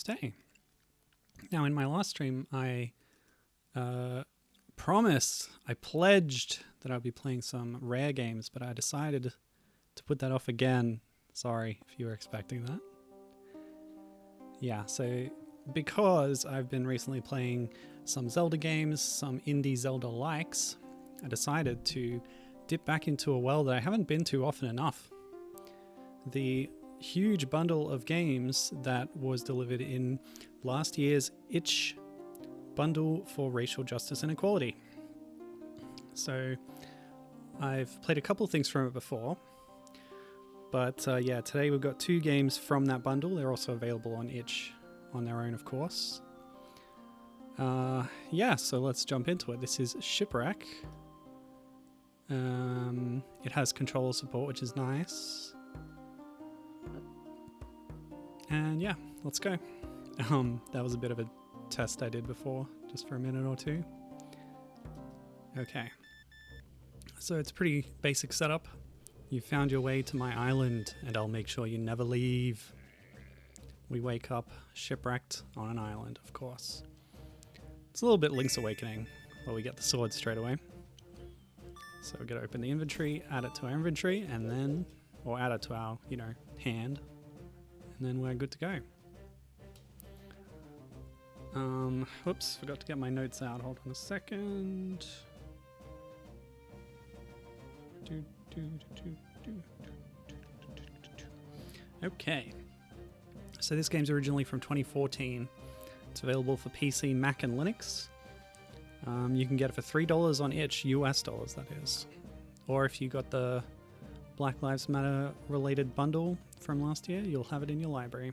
Myastere. Now, in my last stream, I pledged that I'd be playing some rare games, but I decided to put that off again. Sorry if you were expecting that. Yeah, so because I've been recently playing some Zelda games, some indie Zelda-likes, I decided to dip back into a world that I haven't been to often enough. The huge bundle of games that was delivered in last year's itch bundle for racial justice and equality. So I've played a couple of things from it before, but yeah, today we've got 2 games from that bundle. They're also available on itch on their own, of course. Yeah, so let's jump into it. This is Shipwreck. It has controller support, which is nice. And yeah, let's go. That was a bit of a test I did before, just for a minute or two. Okay. So it's a pretty basic setup. You found your way to my island, and I'll make sure you never leave. We wake up shipwrecked on an island, of course. It's a little bit Link's Awakening, where we get the sword straight away. So we're going to open the inventory, add it to our inventory, and then, or add it to our, hand, and then we're good to go. Whoops, forgot to get my notes out. Hold on a second. Okay. So this game's originally from 2014. It's available for PC, Mac, and Linux. You can get it for $3 on itch, US dollars that is. Or if you got the Black Lives Matter related bundle from last year, you'll have it in your library.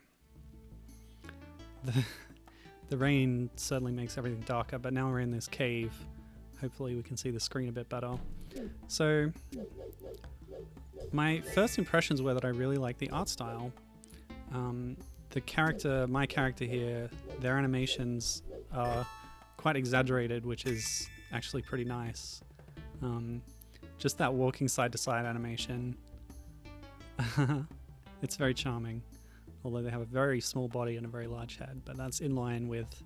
The rain certainly makes everything darker, but now we're in this cave. Hopefully we can see the screen a bit better. So my first impressions were that I really like the art style. My character here, their animations are quite exaggerated, which is actually pretty nice. Just that walking side to side animation. It's very charming. Although they have a very small body and a very large head, but that's in line with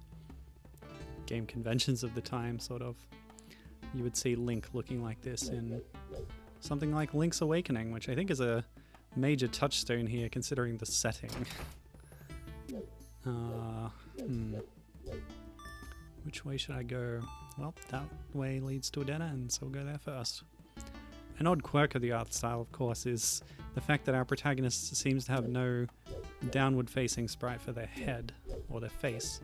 game conventions of the time, sort of. You would see Link looking like this in something like Link's Awakening, which I think is a major touchstone here, considering the setting. Which way should I go? Well, that way leads to a dead end, so we'll go there first. An odd quirk of the art style, of course, is the fact that our protagonist seems to have no downward-facing sprite for their head, or their face.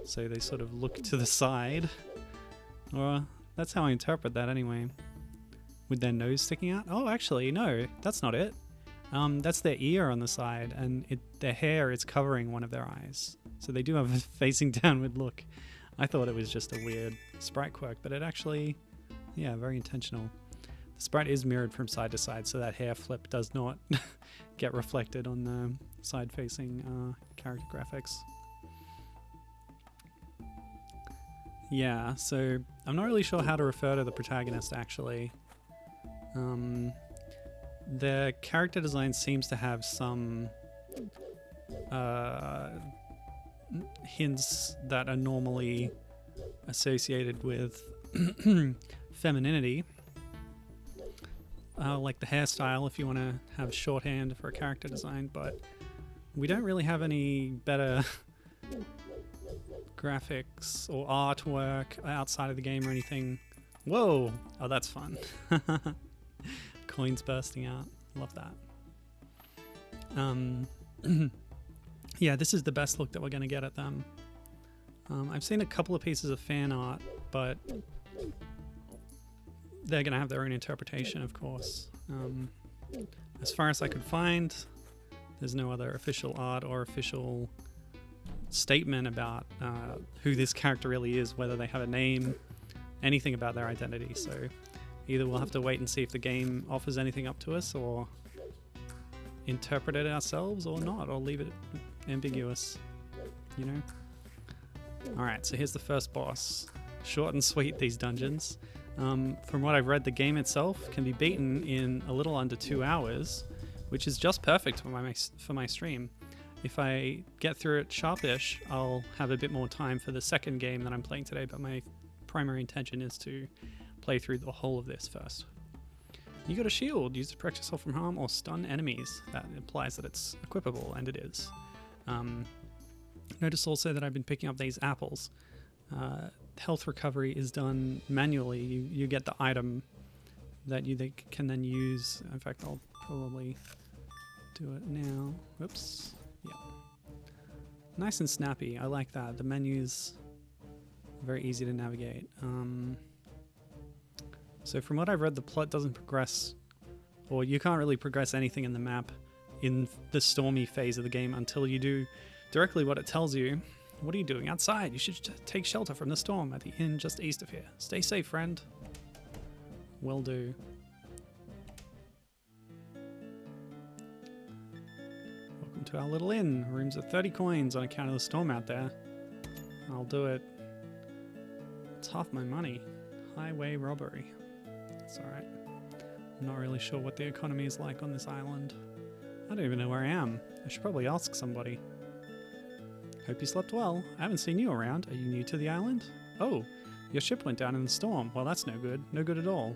So they sort of look to the side. Or that's how I interpret that anyway. With their nose sticking out? Oh, actually, no, that's not it. That's their ear on the side, and their hair is covering one of their eyes. So they do have a facing downward look. I thought it was just a weird sprite quirk, but it actually, yeah, very intentional. The sprite is mirrored from side to side, so that hair flip does not get reflected on the side-facing character graphics. Yeah, so I'm not really sure how to refer to the protagonist, actually. Their character design seems to have some hints that are normally associated with femininity. Like the hairstyle, if you want to have shorthand for a character design, but we don't really have any better graphics or artwork outside of the game or anything. Whoa! Oh, that's fun. Coins bursting out. Love that. Yeah, this is the best look that we're going to get at them. I've seen a couple of pieces of fan art, but they're going to have their own interpretation, of course. As far as I could find, there's no other official art or official statement about who this character really is, whether they have a name, anything about their identity. So either we'll have to wait and see if the game offers anything up to us, or interpret it ourselves, or not, or leave it ambiguous, Alright, so here's the first boss. Short and sweet, these dungeons. From what I've read, the game itself can be beaten in a little under 2 hours, which is just perfect for my stream. if I get through it sharpish, I'll have a bit more time for the second game that I'm playing today, but my primary intention is to play through the whole of this first. You got a shield. Use it to protect yourself from harm or stun enemies. That implies that it's equipable, and it is. Notice also that I've been picking up these apples. Health recovery is done manually. You get the item that you can then use. In fact, I'll probably do it now. Whoops. Yeah. Nice and snappy. I like that. The menu's very easy to navigate. So from what I've read, the plot doesn't progress, or you can't really progress anything in the map in the stormy phase of the game until you do directly what it tells you. What are you doing outside? You should take shelter from the storm at the inn just east of here. Stay safe, friend. Will do. Welcome to our little inn. Rooms at 30 coins on account of the storm out there. I'll do it. It's half my money. Highway robbery. That's alright. I'm not really sure what the economy is like on this island. I don't even know where I am. I should probably ask somebody. Hope you slept well. I haven't seen you around. Are you new to the island? Oh, your ship went down in the storm. Well, that's no good. No good at all.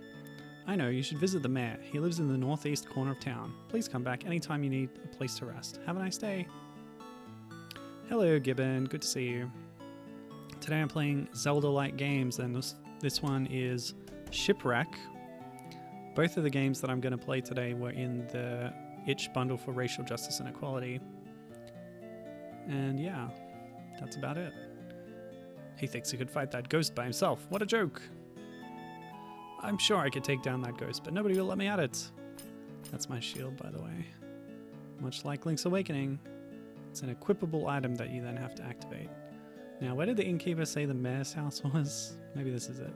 I know, you should visit the mayor. He lives in the northeast corner of town. Please come back anytime you need a place to rest. Have a nice day. Hello, Gibbon. Good to see you. Today I'm playing Zelda-like games, and this one is Shipwreck. Both of the games that I'm going to play today were in the itch bundle for racial justice and equality. And yeah, that's about it. He thinks he could fight that ghost by himself. What a joke! I'm sure I could take down that ghost, but nobody will let me at it. That's my shield, by the way. Much like Link's Awakening, it's an equipable item that you then have to activate. Now, where did the innkeeper say the mayor's house was? Maybe this is it.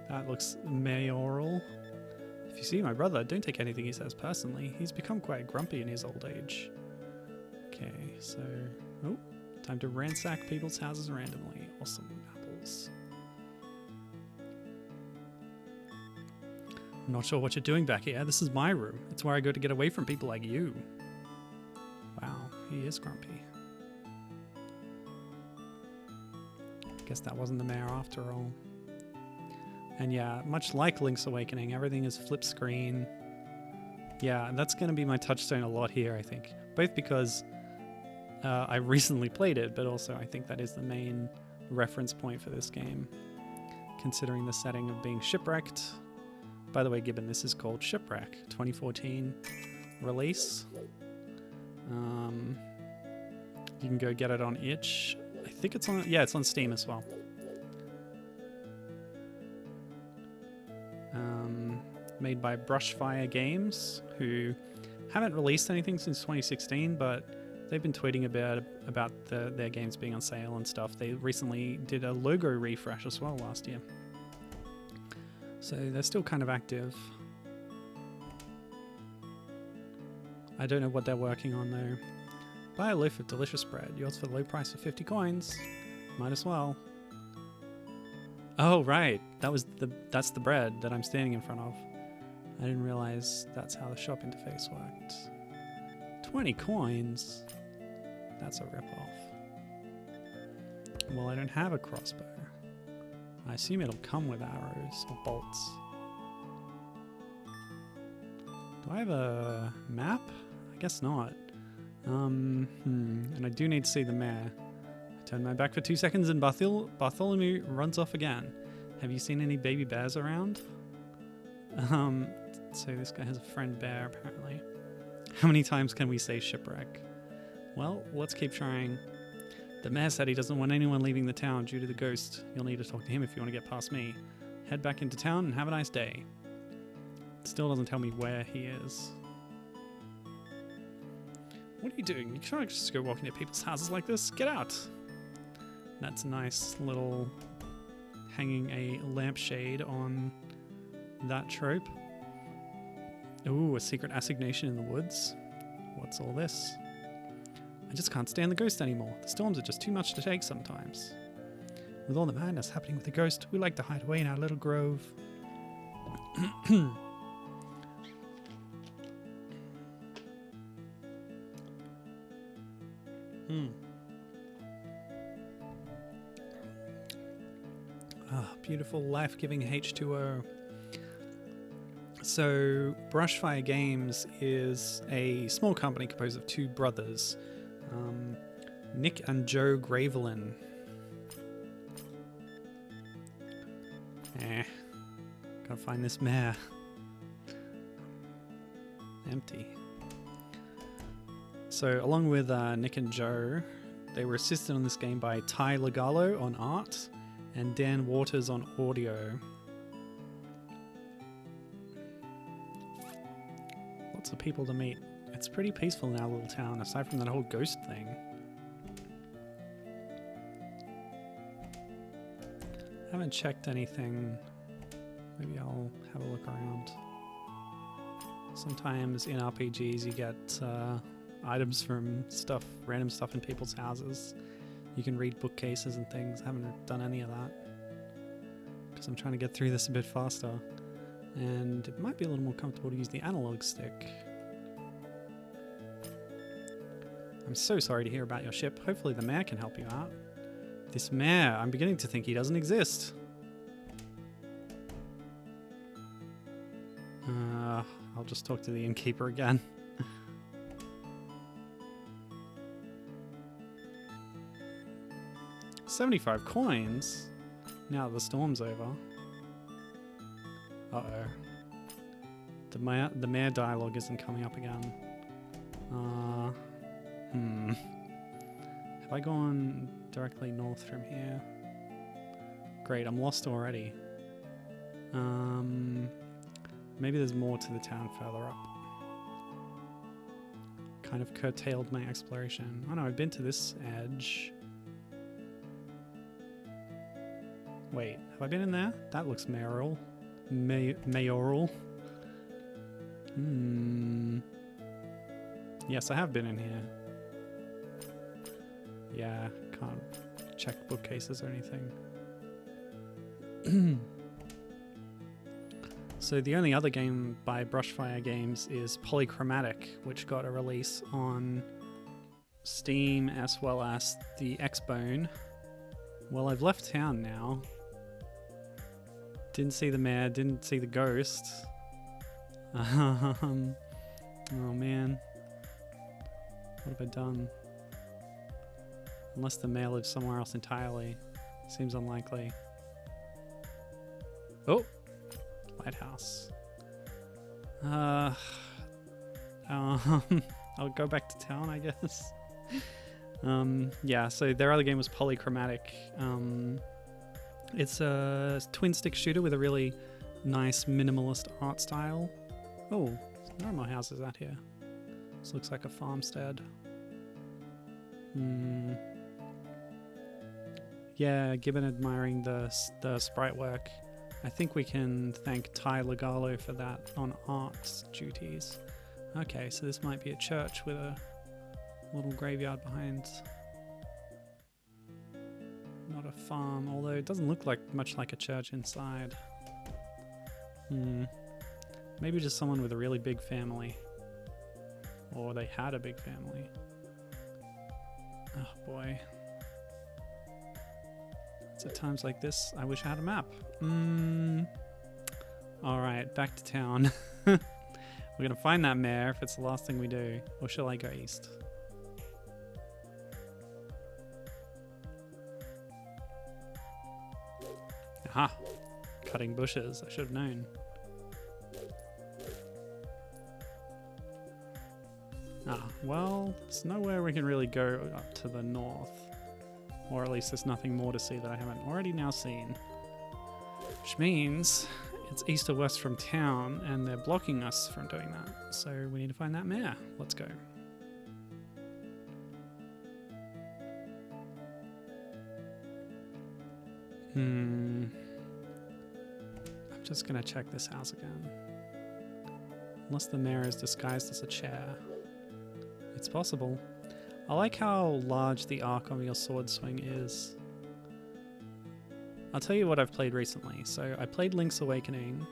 That looks mayoral. If you see my brother, don't take anything he says personally. He's become quite grumpy in his old age. Okay, so... Oh, time to ransack people's houses randomly. Awesome. Apples. I'm not sure what you're doing back here. This is my room. It's where I go to get away from people like you. Wow, he is grumpy. Guess that wasn't the mayor after all. And yeah, much like Link's Awakening, everything is flip screen. Yeah, that's going to be my touchstone a lot here, I think. Both because I recently played it, but also I think that is the main reference point for this game, considering the setting of being shipwrecked. By the way, Gibbon, this is called Shipwreck, 2014 release. You can go get it on itch. I think it's on, yeah, it's on Steam as well. Made by Brushfire Games, who haven't released anything since 2016, but they've been tweeting about their games being on sale and stuff. They recently did a logo refresh as well last year. So they're still kind of active. I don't know what they're working on though. Buy a loaf of delicious bread. Yours for the low price of 50 coins. Might as well. Oh right, that's the bread that I'm standing in front of. I didn't realize that's how the shop interface worked. 20 coins? That's a ripoff. Well, I don't have a crossbow. I assume it'll come with arrows or bolts. Do I have a map? I guess not. And I do need to see the mayor. I turn my back for 2 seconds and Bartholomew runs off again. Have you seen any baby bears around? So this guy has a friend bear, apparently. How many times can we say shipwreck? Well, let's keep trying. The mayor said he doesn't want anyone leaving the town due to the ghost. You'll need to talk to him if you want to get past me. Head back into town and have a nice day. Still doesn't tell me where he is. What are you doing? You can't just go walking to people's houses like this. Get out! That's a nice little hanging a lampshade on that trope. Ooh, a secret assignation in the woods. What's all this? I just can't stand the ghost anymore. The storms are just too much to take sometimes. With all the madness happening with the ghost, we like to hide away in our little grove. Ah, beautiful, life-giving H2O. So, Brushfire Games is a small company composed of two brothers, Nick and Joe Gravelin. Gotta find this mare. Empty. So, along with Nick and Joe, they were assisted on this game by Ty Legalo on art and Dan Waters on audio. Lots of people to meet. It's pretty peaceful in our little town, aside from that whole ghost thing. I haven't checked anything. Maybe I'll have a look around. Sometimes in RPGs you get items from stuff, random stuff in people's houses. You can read bookcases and things. I haven't done any of that because I'm trying to get through this a bit faster. And it might be a little more comfortable to use the analog stick. I'm so sorry to hear about your ship. Hopefully the mayor can help you out. This mayor, I'm beginning to think he doesn't exist. I'll just talk to the innkeeper again. $75 coins? Now that the storm's over. Uh-oh. The mayor dialogue isn't coming up again. Have I gone directly north from here? Great, I'm lost already. Maybe there's more to the town further up. Kind of curtailed my exploration. Oh no, I've been to this edge. Wait, have I been in there? That looks mayoral. Mayoral. Yes, I have been in here. Yeah, can't check bookcases or anything. So the only other game by Brushfire Games is Polychromatic, which got a release on Steam as well as the Xbone. Well, I've left town now. Didn't see the mayor, didn't see the ghost. Oh man. What have I done? Unless the mayor lives somewhere else entirely. Seems unlikely. Oh! Lighthouse. I'll go back to town, I guess. Yeah, so their other game was Polychromatic. It's a twin stick shooter with a really nice minimalist art style. Oh, there are more houses out here. This looks like a farmstead. Yeah, given admiring the sprite work, I think we can thank Ty Legalo for that on arts duties. Okay, so this might be a church with a little graveyard behind. Not a farm, although it doesn't look like much like a church inside. Maybe just someone with a really big family. Or they had a big family. Oh boy. It's at times like this, I wish I had a map. Alright, back to town. We're gonna find that mayor if it's the last thing we do. Or shall I go east? Aha! Cutting bushes, I should have known. Well, there's nowhere we can really go up to the north. Or at least there's nothing more to see that I haven't already now seen. Which means it's east or west from town, and they're blocking us from doing that. So we need to find that mayor. Let's go. I'm just gonna check this house again. Unless the mayor is disguised as a chair. It's possible. I like how large the arc of your sword swing is. I'll tell you what I've played recently. So I played Link's Awakening.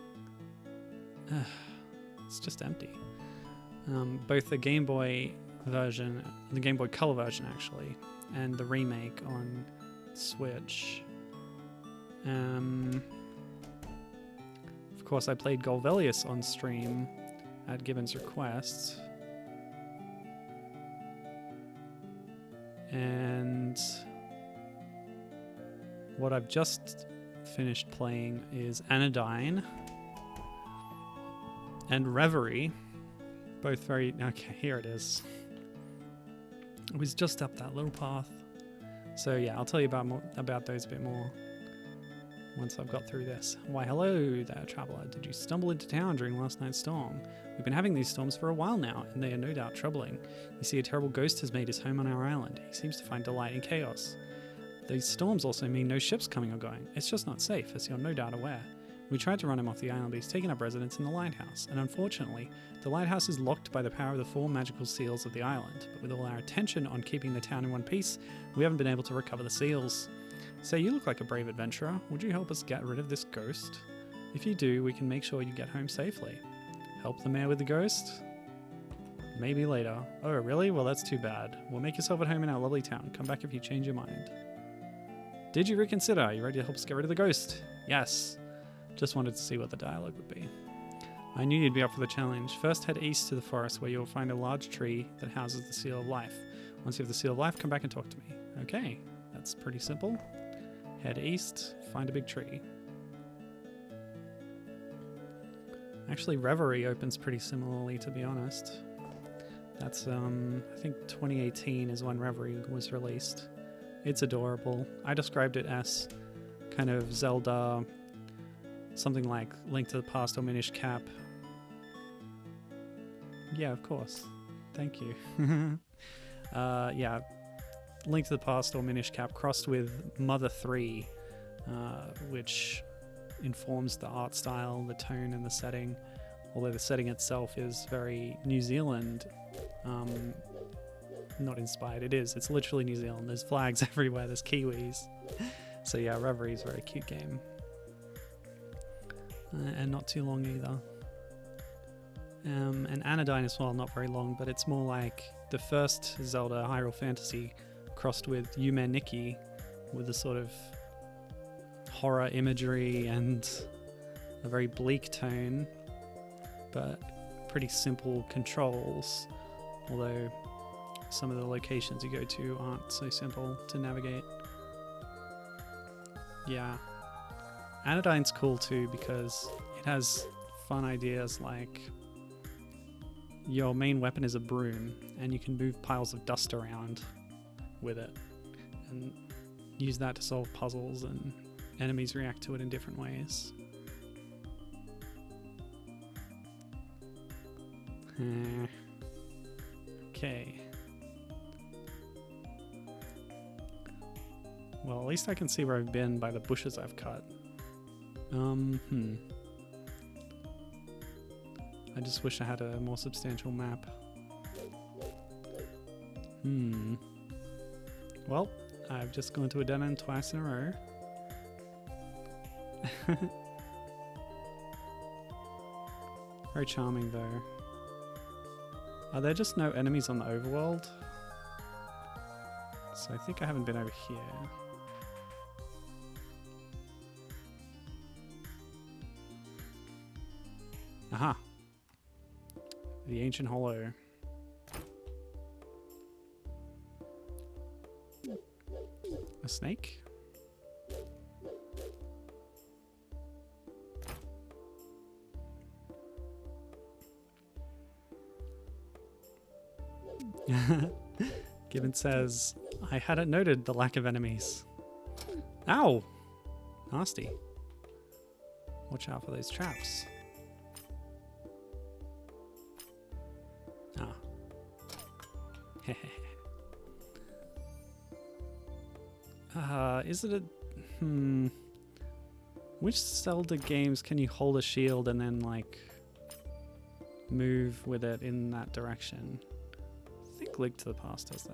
It's just empty. Both the Game Boy version, the Game Boy Color version actually, and the remake on Switch. Of course, I played Golvelius on stream at Gibbon's request. And what I've just finished playing is Anodyne and Reverie. Both very... Okay, here it is. It was just up that little path. So yeah, I'll tell you about those a bit more once I've got through this. Why, hello there, traveller. Did you stumble into town during last night's storm? We've been having these storms for a while now, and they are no doubt troubling. You see, a terrible ghost has made his home on our island. He seems to find delight in chaos. These storms also mean no ships coming or going. It's just not safe, as you're no doubt aware. We tried to run him off the island, but he's taken up residence in the lighthouse, and unfortunately, the lighthouse is locked by the power of the 4 magical seals of the island. But with all our attention on keeping the town in one piece, we haven't been able to recover the seals. Say, you look like a brave adventurer. Would you help us get rid of this ghost? If you do, we can make sure you get home safely. Help the mayor with the ghost? Maybe later. Oh, really? Well, that's too bad. Well, make yourself at home in our lovely town. Come back if you change your mind. Did you reconsider? Are you ready to help us get rid of the ghost? Yes. Just wanted to see what the dialogue would be. I knew you'd be up for the challenge. First, head east to the forest where you'll find a large tree that houses the Seal of Life. Once you have the Seal of Life, come back and talk to me. Okay, that's pretty simple. Head east, find a big tree. Actually, Reverie opens pretty similarly, to be honest. That's, I think 2018 is when Reverie was released. It's adorable. I described it as kind of Zelda, something like Link to the Past or Minish Cap. Yeah, of course. Thank you. Yeah, Link to the Past or Minish Cap crossed with Mother 3, which informs the art style, the tone, and the setting. Although the setting itself is very New Zealand, not inspired. It's literally New Zealand. There's flags everywhere. There's Kiwis. So yeah, Reverie is a very cute game. And not too long either. And Anodyne as well, not very long, but it's more like the first Zelda, Hyrule Fantasy, crossed with Yume Nikki, with a sort of horror imagery and a very bleak tone, but pretty simple controls, although some of the locations you go to aren't so simple to navigate. Yeah. Anodyne's cool too because it has fun ideas like your main weapon is a broom and you can move piles of dust around with it and use that to solve puzzles, and enemies react to it in different ways. Okay. Well, at least I can see where I've been by the bushes I've cut. I just wish I had a more substantial map. Well, I've just gone to a dead end twice in a row. Very charming though. Are there just no enemies on the overworld? So I think I haven't been over here. Aha! The Ancient Hollow. A snake? Gibbon says, I hadn't noted the lack of enemies. Ow! Nasty. Watch out for those traps. Is it a... Which Zelda games can you hold a shield and then, like, move with it in that direction? I think Link to the Past does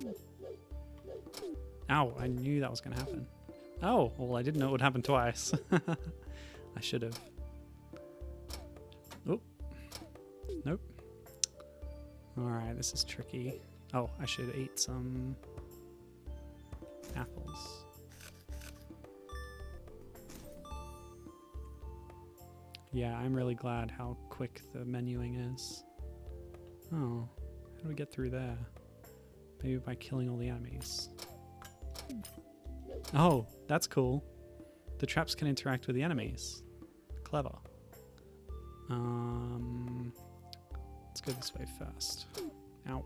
that. Ow, I knew that was going to happen. Oh, well, I didn't know it would happen twice. I should have. Oh. Nope. Alright, this is tricky. Oh, I should eat some apples. Yeah, I'm really glad how quick the menuing is. Oh, how do we get through there? Maybe by killing all the enemies. Oh, that's cool. The traps can interact with the enemies. Clever. Let's go this way first. Ow.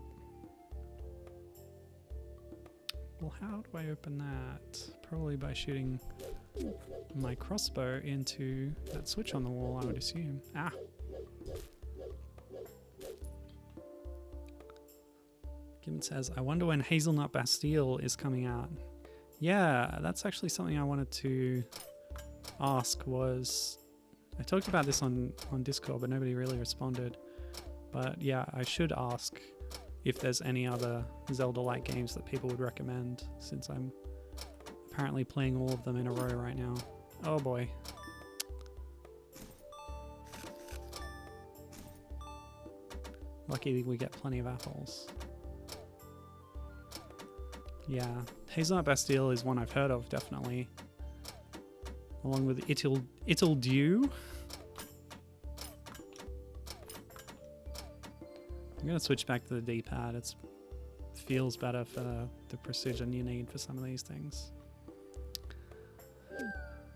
Well, how do I open that? Probably by shooting my crossbow into that switch on the wall, I would assume. Ah! Gibbon says, I wonder when Hazelnut Bastille is coming out. Yeah, that's actually something I wanted to ask was... I talked about this on Discord, but nobody really responded. But yeah, I should ask if there's any other Zelda-like games that people would recommend, since I'm apparently playing all of them in a row right now. Oh boy. Lucky we get plenty of apples. Yeah, Hazelnut Bastille is one I've heard of, definitely. Along with Itil Dew. I'm going to switch back to the D-pad. It feels better for the precision you need for some of these things.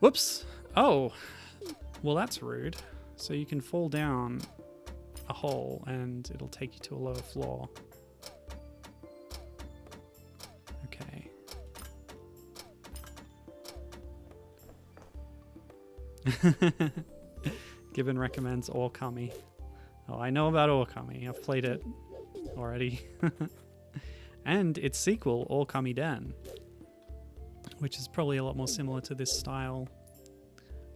Whoops! Oh! Well, that's rude. So you can fall down a hole and it'll take you to a lower floor. Okay. Gibbon recommends Origami. Oh, I know about Origami. I've played it already. And its sequel, Origami Den, which is probably a lot more similar to this style.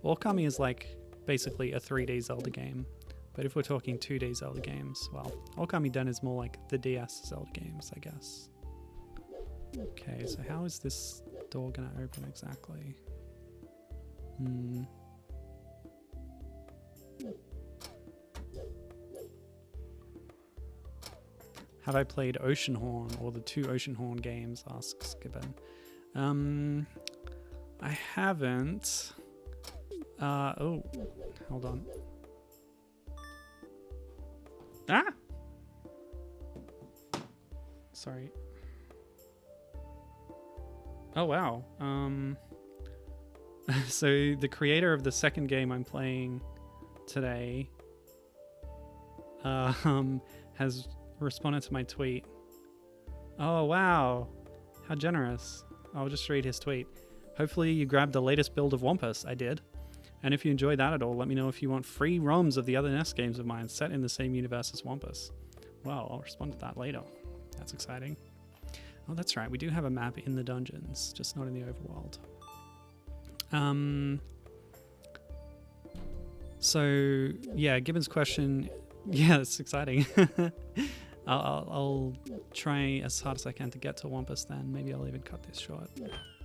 Origami is like basically a 3D Zelda game. But if we're talking 2D Zelda games, well, Origami Den is more like the DS Zelda games, I guess. Okay, so how is this door gonna open exactly? Have I played Oceanhorn or the two Oceanhorn games? Asks Gibbon. I haven't. Oh, hold on. Ah! Sorry. Oh, wow. So the creator of the second game I'm playing today has responded to my tweet. Oh, wow. How generous. I'll just read his tweet. Hopefully you grabbed the latest build of Wampus. I did. And if you enjoyed that at all, let me know if you want free ROMs of the other NES games of mine set in the same universe as Wampus. Well, I'll respond to that later. That's exciting. Oh, that's right. We do have a map in the dungeons, just not in the overworld. So, yeah, Gibbon's question... Yeah, it's exciting. I'll try as hard as I can to get to Wampus then. Maybe I'll even cut this short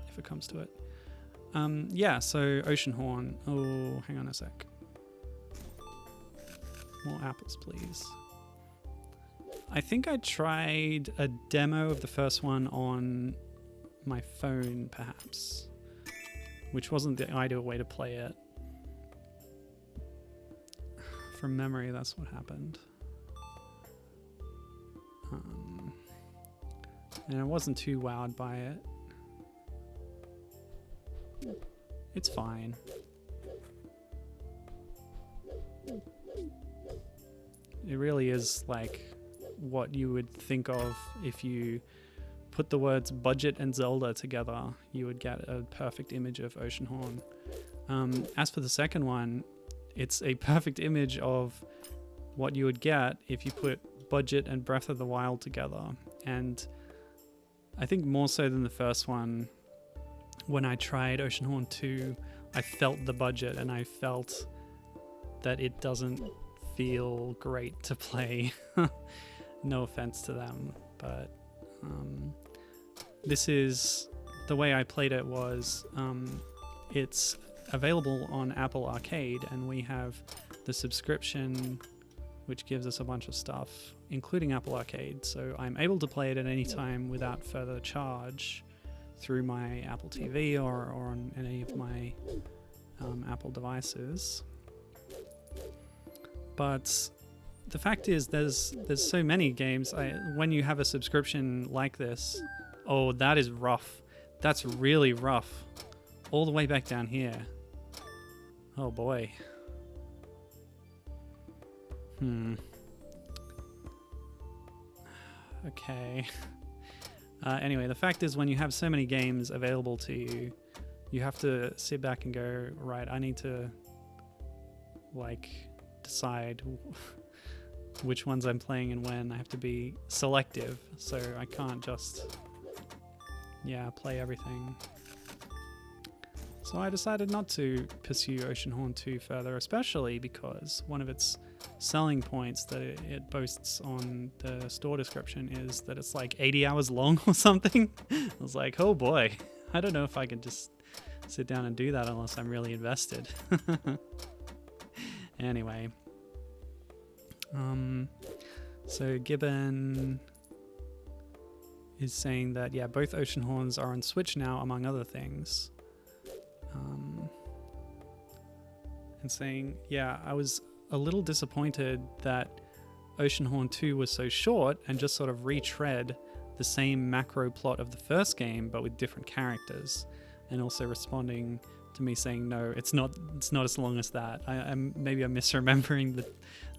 if it comes to it. Yeah, so Oceanhorn. Oh, hang on a sec. More apples, please. I think I tried a demo of the first one on my phone, perhaps, which wasn't the ideal way to play it. From memory, that's what happened. And I wasn't too wowed by it. It's fine. It really is like what you would think of if you put the words budget and Zelda together. You would get a perfect image of Oceanhorn. As for the second one, it's a perfect image of what you would get if you put budget and Breath of the Wild together. And I think more so than the first one, when I tried Oceanhorn 2, I felt the budget and I felt that it doesn't feel great to play. No offense to them, but this is the way I played it was it's available on Apple Arcade and we have the subscription which gives us a bunch of stuff including Apple Arcade, so I'm able to play it at any time without further charge through my Apple TV or on any of my Apple devices. But the fact is, there's so many games. When you have a subscription like this, oh, that is rough. That's really rough. All the way back down here. Oh boy. Okay. Anyway, the fact is, when you have so many games available to you, you have to sit back and go, right, I need to like decide which ones I'm playing and when. I have to be selective, so I can't just play everything. So I decided not to pursue Oceanhorn 2 further, especially because one of its selling points that it boasts on the store description is that it's like 80 hours long or something. I was like, oh boy, I don't know if I can just sit down and do that unless I'm really invested. Anyway. So Gibbon is saying that, yeah, both Oceanhorns are on Switch now, among other things. And saying, yeah, I was a little disappointed that Oceanhorn 2 was so short and just sort of retread the same macro plot of the first game, but with different characters. And also responding to me saying, no, it's not as long as that. Maybe I'm misremembering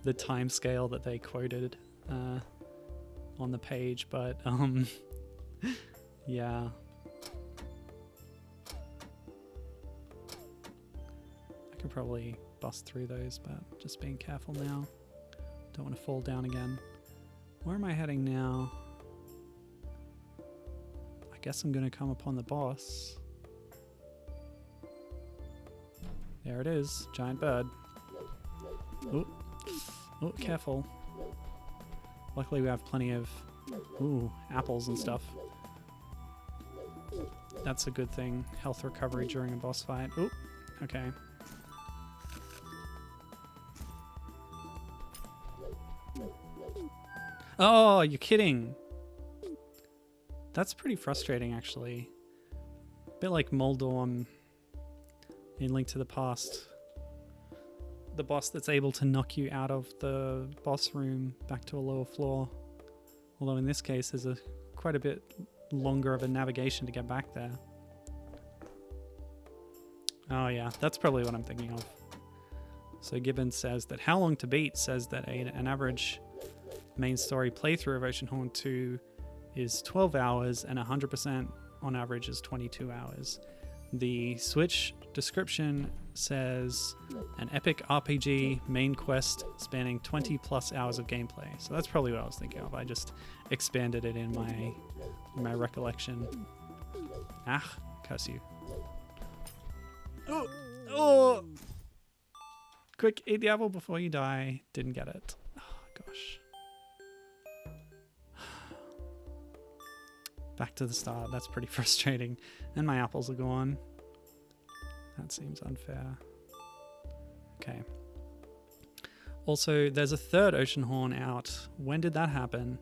the time scale that they quoted on the page, but yeah. I could probably bust through those, but just being careful now. Don't want to fall down again. Where am I heading now? I guess I'm going to come upon the boss. There it is, giant bird. Oh, careful. Luckily we have plenty of apples and stuff. That's a good thing. Health recovery during a boss fight. Oh, okay. Oh, you're kidding. That's pretty frustrating, actually. A bit like Moldorm in Link to the Past. The boss that's able to knock you out of the boss room back to a lower floor. Although in this case, there's quite a bit longer of a navigation to get back there. Oh yeah, that's probably what I'm thinking of. So Gibbons says that How Long to Beat says that an average main story playthrough of Oceanhorn 2 is 12 hours and 100% on average is 22 hours. The Switch description says an epic RPG main quest spanning 20 plus hours of gameplay. So that's probably what I was thinking of. I just expanded it in my recollection. Ah, curse you. Oh! Quick, eat the apple before you die. Didn't get it. Oh, gosh. Back to the start. That's pretty frustrating. And my apples are gone. That seems unfair. Okay. Also, there's a third Oceanhorn out. When did that happen?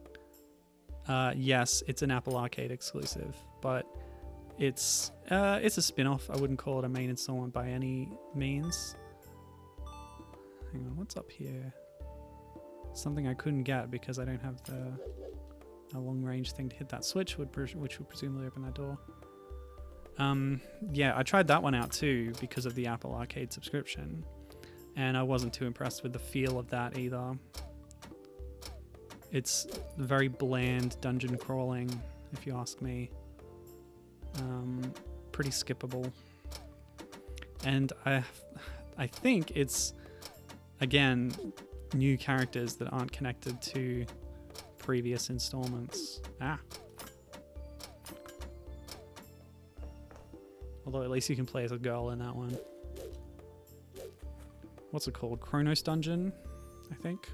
Yes, it's an Apple Arcade exclusive, but it's a spin-off. I wouldn't call it a main installment by any means. Hang on, what's up here? Something I couldn't get because I don't have a long-range thing to hit that switch, which would presumably open that door. Yeah, I tried that one out too because of the Apple Arcade subscription, and I wasn't too impressed with the feel of that either. It's very bland dungeon crawling, if you ask me. Pretty skippable. And I think it's, again, new characters that aren't connected to previous installments. Although at least you can play as a girl in that one. What's it called? Chronos Dungeon, I think.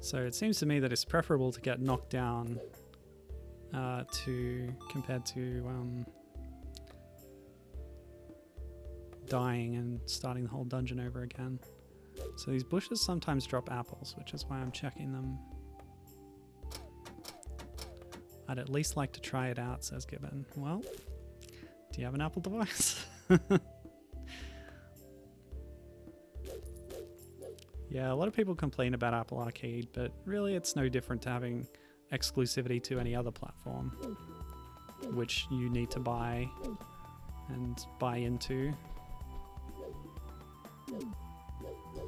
So it seems to me that it's preferable to get knocked down compared to dying and starting the whole dungeon over again. So these bushes sometimes drop apples, which is why I'm checking them. I'd at least like to try it out, says Gibbon. Well, do you have an Apple device? Yeah, a lot of people complain about Apple Arcade, but really it's no different to having exclusivity to any other platform, which you need to buy and buy into.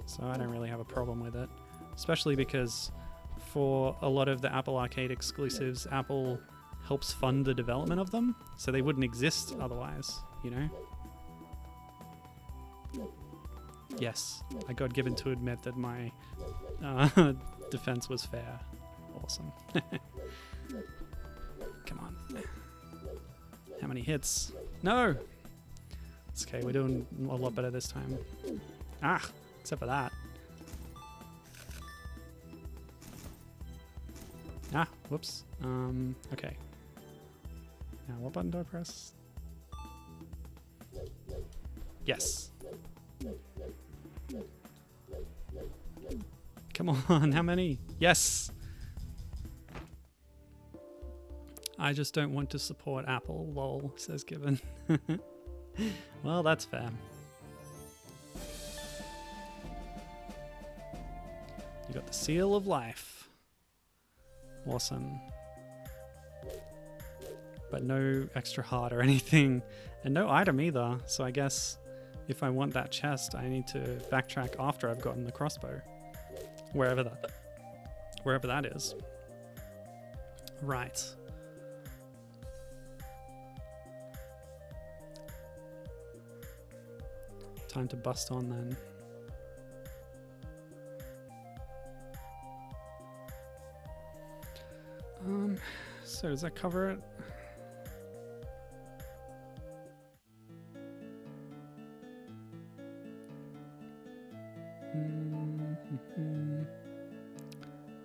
So I don't really have a problem with it, especially because for a lot of the Apple Arcade exclusives, Apple helps fund the development of them, so they wouldn't exist otherwise, you know? Yes, I got given to admit that my defense was fair. Awesome. Come on. How many hits? No! It's okay, we're doing a lot better this time. Ah! Except for that. Ah, whoops. Okay. Now, what button do I press? Yes. Come on, how many? Yes! I just don't want to support Apple, lol, says Given. Well, that's fair. You got the Seal of Life. Awesome. But no extra heart or anything. And no item either, so I guess if I want that chest, I need to backtrack after I've gotten the crossbow. Wherever that is. Right. Time to bust on then. So does that cover it?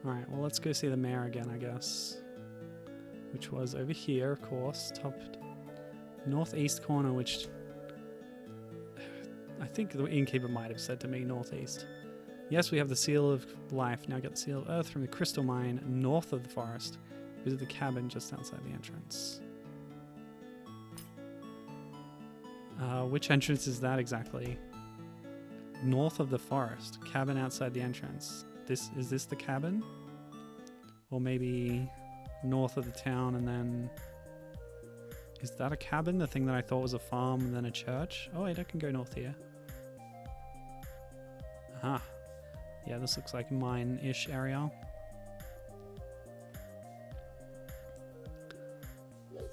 Alright, well let's go see the mayor again, I guess. Which was over here, of course, top northeast corner, which I think the innkeeper might have said to me northeast. Yes, we have the Seal of Life. Now get the Seal of Earth from the crystal mine north of the forest. Visit the cabin just outside the entrance. Which entrance is that exactly? North of the forest. Cabin outside the entrance. Is this the cabin? Or maybe north of the town and then... Is that a cabin? The thing that I thought was a farm and then a church? Oh wait, I can go north here. Aha. Yeah, this looks like mine-ish area.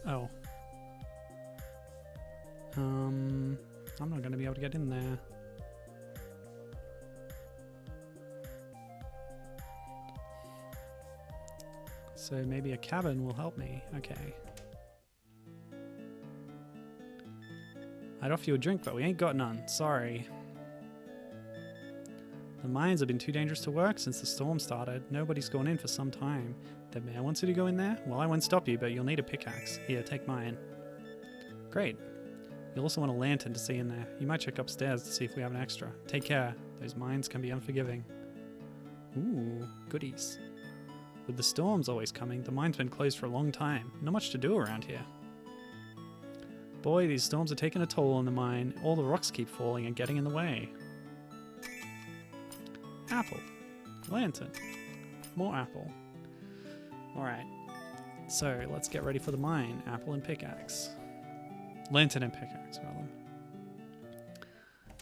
Oh. I'm not going to be able to get in there. So maybe a cabin will help me. Okay. I'd offer you a drink, but we ain't got none. Sorry. The mines have been too dangerous to work since the storm started. Nobody's gone in for some time. The mayor wants you to go in there? Well, I won't stop you, but you'll need a pickaxe. Here, take mine. Great. You'll also want a lantern to see in there. You might check upstairs to see if we have an extra. Take care. Those mines can be unforgiving. Ooh, goodies. With the storms always coming, the mine's been closed for a long time. Not much to do around here. Boy, these storms are taking a toll on the mine. All the rocks keep falling and getting in the way. Apple. Lantern. More apple. Alright. So, let's get ready for the mine. Apple and pickaxe. Lantern and pickaxe, rather.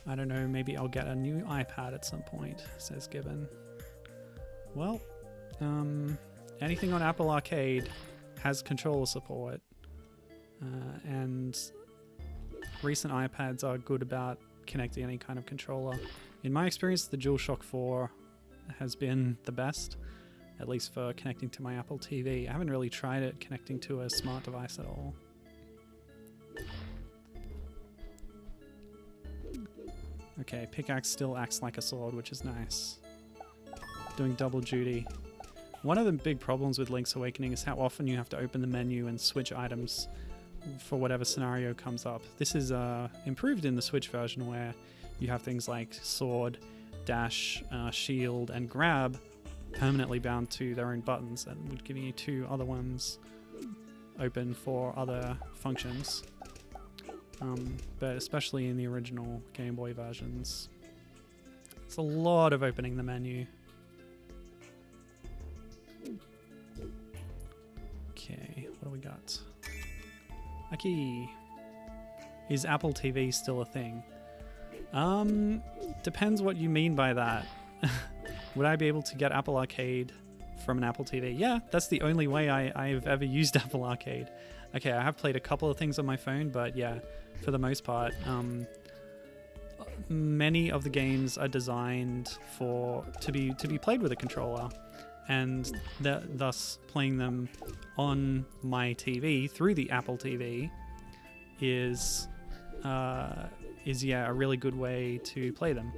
I don't know, maybe I'll get a new iPad at some point, says Gibbon. Well, anything on Apple Arcade has controller support. And recent iPads are good about connecting any kind of controller. In my experience, the DualShock 4 has been the best, at least for connecting to my Apple TV. I haven't really tried it connecting to a smart device at all. Okay, pickaxe still acts like a sword, which is nice. Doing double duty. One of the big problems with Link's Awakening is how often you have to open the menu and switch items for whatever scenario comes up. This is improved in the Switch version where you have things like sword, dash, shield, and grab permanently bound to their own buttons, and would give you 2 other ones open for other functions. But especially in the original Game Boy versions, it's a lot of opening the menu. Okay, what do we got? Aki. Is Apple TV still a thing? Depends what you mean by that. Would I be able to get Apple Arcade from an Apple TV? Yeah, that's the only way I've ever used Apple Arcade. Okay, I have played a couple of things on my phone, but yeah, for the most part, many of the games are designed to be played with a controller, and thus playing them on my TV through the Apple TV is a really good way to play them.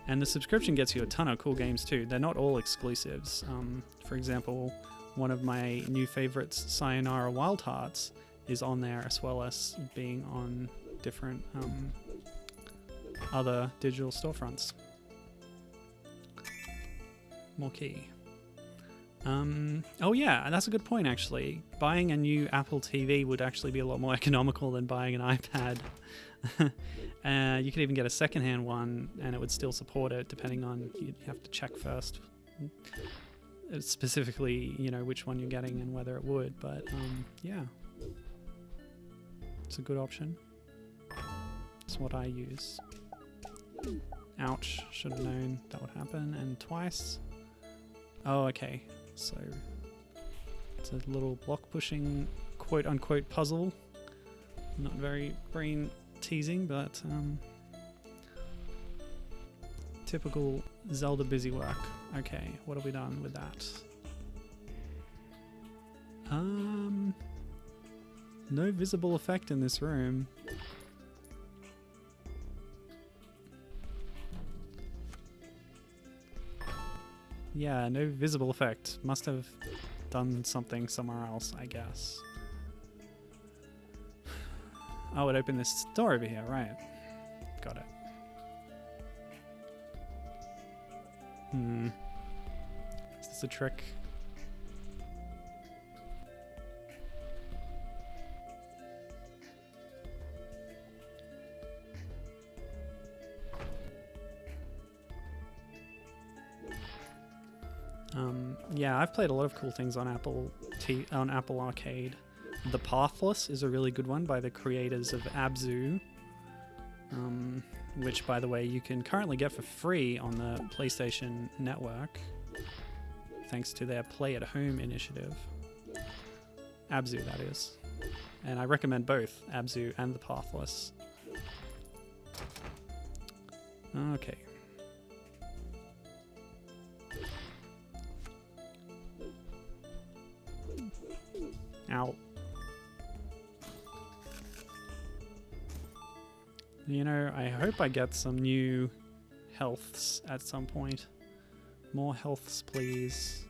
And the subscription gets you a ton of cool games too. They're not all exclusives. For example, one of my new favorites, Sayonara Wild Hearts, is on there, as well as being on different other digital storefronts. More key. Oh yeah, that's a good point actually. Buying a new Apple TV would actually be a lot more economical than buying an iPad. You could even get a secondhand one and it would still support it, depending on, you'd have to check first specifically, which one you're getting and whether it would, but yeah, it's a good option. It's what I use. Ouch, should have known that would happen. And twice. Oh, okay, so it's a little block pushing quote unquote puzzle. Not very brain teasing, but typical Zelda busy work. Okay, what have we done with that? No visible effect in this room. Yeah, no visible effect. Must have done something somewhere else, I guess. Oh, it opened this door over here, right. Got it. Is this a trick? Yeah, I've played a lot of cool things on Apple Arcade. The Pathless is a really good one by the creators of Abzu, which, by the way, you can currently get for free on the PlayStation Network, thanks to their Play at Home initiative. Abzu, that is. And I recommend both Abzu and The Pathless. Okay. Ow. I hope I get some new healths at some point. More healths, please.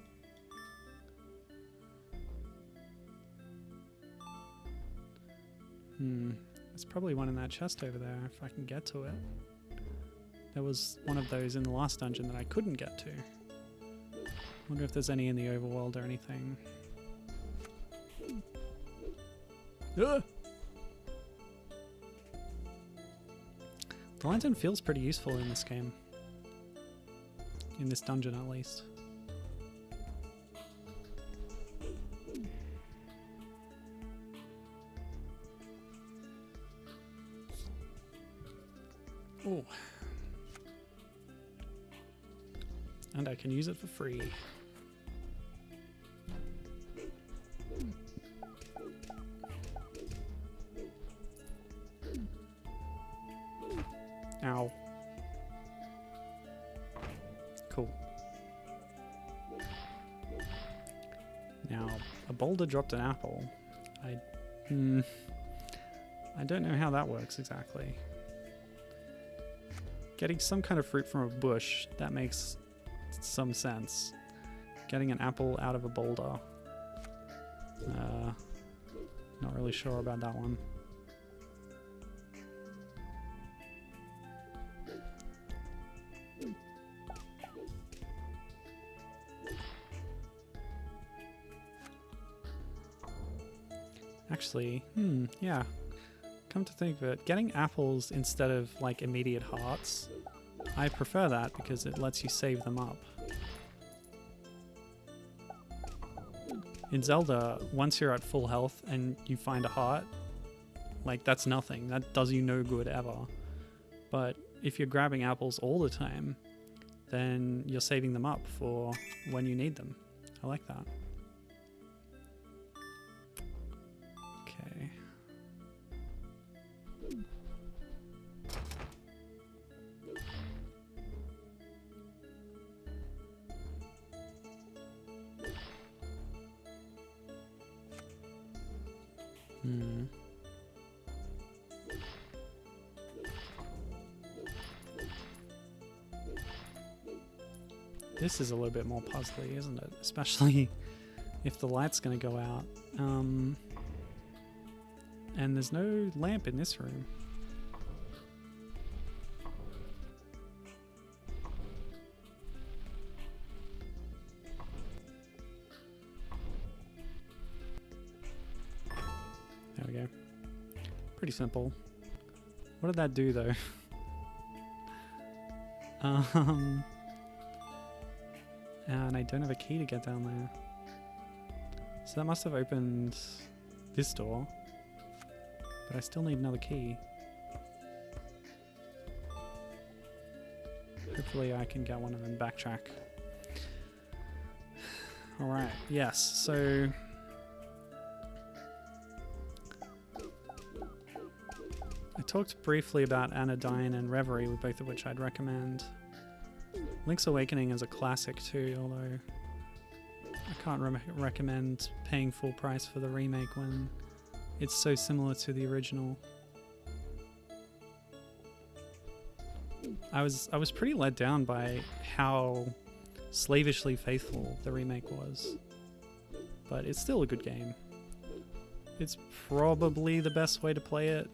There's probably one in that chest over there, if I can get to it. There was one of those in the last dungeon that I couldn't get to. Wonder if there's any in the overworld or anything. Ugh! The lantern feels pretty useful in this game. In this dungeon, at least. Oh. And I can use it for free. Ow. Cool. Now, a boulder dropped an apple. I don't know how that works exactly. Getting some kind of fruit from a bush, that makes some sense. Getting an apple out of a boulder. Not really sure about that one. Actually, yeah. Come to think of it, getting apples instead of like immediate hearts, I prefer that because it lets you save them up. In Zelda, once you're at full health and you find a heart, like that's nothing. That does you no good ever. But if you're grabbing apples all the time, then you're saving them up for when you need them. I like that. Okay. This is a little bit more puzzly, isn't it? Especially if the light's going to go out. And there's no lamp in this room. There we go. Pretty simple. What did that do, though? And I don't have a key to get down there. So that must have opened this door. But I still need another key. Hopefully I can get one and then backtrack. Alright, yes, so... I talked briefly about Anodyne and Reverie, both of which I'd recommend. Link's Awakening is a classic too, although I can't recommend paying full price for the remake when it's so similar to the original. I was pretty let down by how slavishly faithful the remake was, but it's still a good game. It's probably the best way to play it.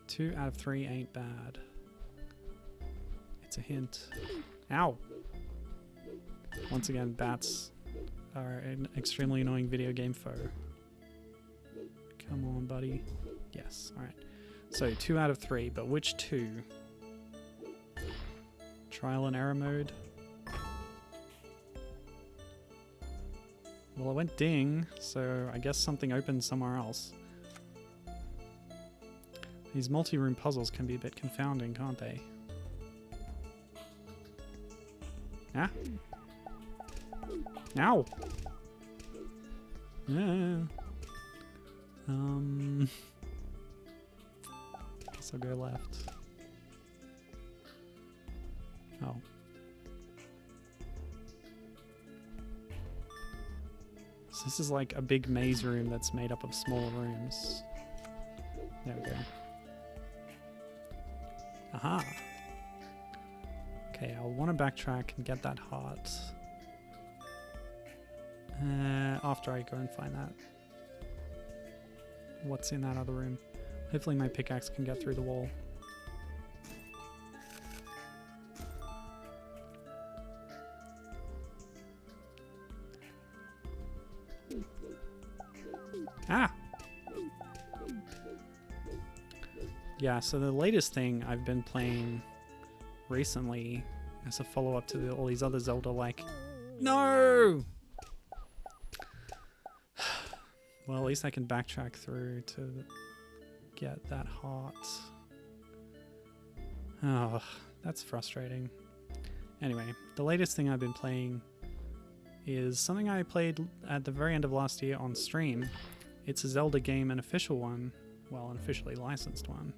Two out of 3 ain't bad. It's a hint. Ow! Once again, bats are an extremely annoying video game foe. Come on, buddy. Yes, alright. So, 2 out of 3, but which 2? Trial and error mode? Well, it went ding, so I guess something opened somewhere else. These multi-room puzzles can be a bit confounding, can't they? Ah? Ow! Yeah. Guess I'll go left. Oh. So this is like a big maze room that's made up of smaller rooms. There we go. Aha! Okay, I'll want to backtrack and get that heart. After I go and find that. What's in that other room? Hopefully my pickaxe can get through the wall. Ah! Yeah, so the latest thing I've been playing recently as a follow-up to all these other Zelda-like... No! Well, at least I can backtrack through to get that heart. Oh, that's frustrating. Anyway, the latest thing I've been playing is something I played at the very end of last year on stream. It's a Zelda game, an official one, well, an officially licensed one,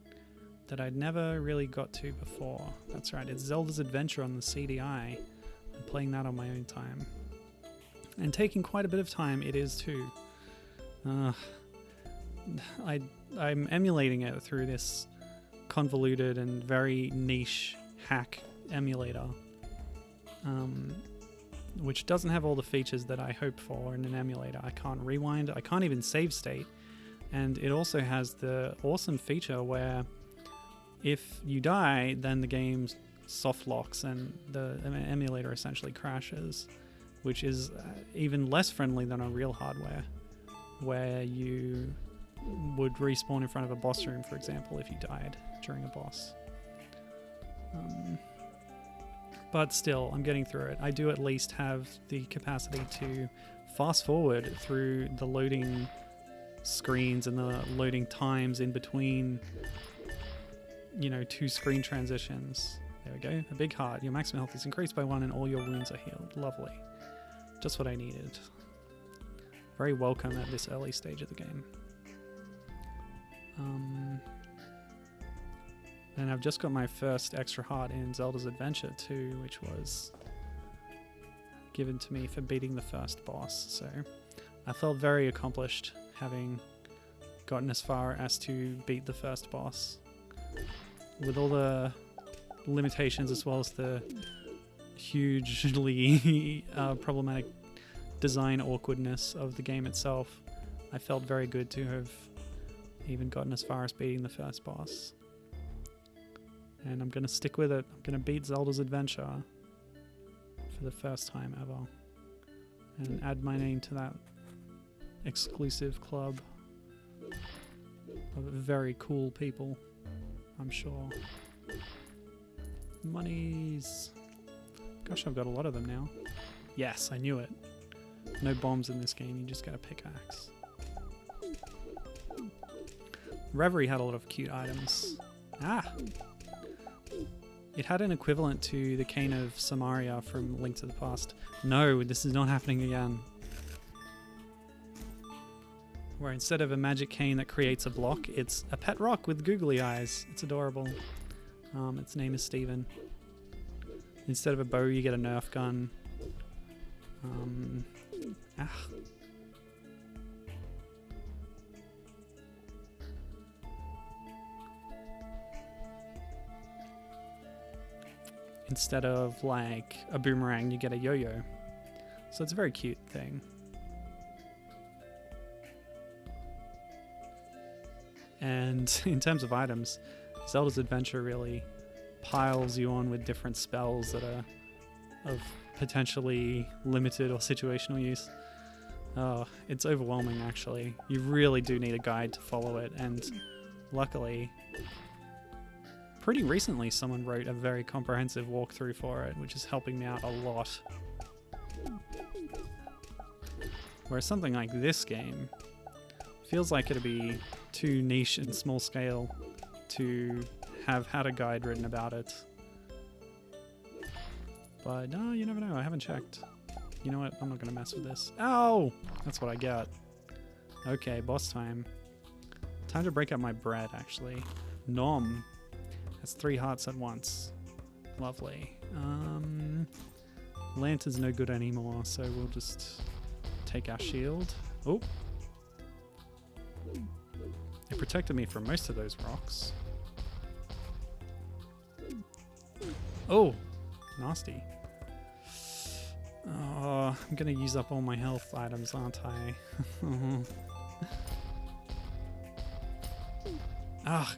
that I'd never really got to before. That's right, it's Zelda's Adventure on the CDI. I'm playing that on my own time. And taking quite a bit of time it is too. I'm emulating it through this convoluted and very niche hack emulator, which doesn't have all the features that I hope for in an emulator. I can't rewind, I can't even save state, and it also has the awesome feature where if you die, then the game soft locks and the emulator essentially crashes, which is even less friendly than on real hardware, where you would respawn in front of a boss room, for example, if you died during a boss. But still, I'm getting through it. I do at least have the capacity to fast forward through the loading screens and the loading times in between, you know, 2 screen transitions. There we go. A big heart. Your maximum health is increased by 1 and all your wounds are healed. Lovely. Just what I needed. Very welcome at this early stage of the game. And I've just got my first extra heart in Zelda's Adventure 2, which was given to me for beating the first boss. So I felt very accomplished having gotten as far as to beat the first boss. With all the limitations as well as the hugely problematic design awkwardness of the game itself, I felt very good to have even gotten as far as beating the first boss. And I'm going to stick with it. I'm going to beat Zelda's Adventure for the first time ever. And add my name to that exclusive club of very cool people, I'm sure. Monies. Gosh, I've got a lot of them now. Yes, I knew it. No bombs in this game, you just get a pickaxe. Reverie had a lot of cute items. Ah! It had an equivalent to the Cane of Samaria from Link to the Past. No, this is not happening again. Where instead of a magic cane that creates a block, it's a pet rock with googly eyes. It's adorable. Its name is Steven. Instead of a bow, you get a Nerf gun. Instead of like a boomerang, you get a yo-yo. So it's a very cute thing. And in terms of items, Zelda's Adventure really piles you on with different spells that are of potentially limited or situational use. Oh, it's overwhelming actually. You really do need a guide to follow it, and luckily, pretty recently someone wrote a very comprehensive walkthrough for it, which is helping me out a lot. Whereas something like this game feels like it'd be too niche and small scale to have had a guide written about it. But no, you never know, I haven't checked. You know what, I'm not gonna mess with this. Ow! That's what I got. Okay, boss time. Time to break up my bread, actually. Nom. That's 3 hearts at once. Lovely. Lantern's no good anymore, so we'll just take our shield. Oh! It protected me from most of those rocks. Oh! Nasty. Oh, I'm gonna use up all my health items, aren't I? Ah!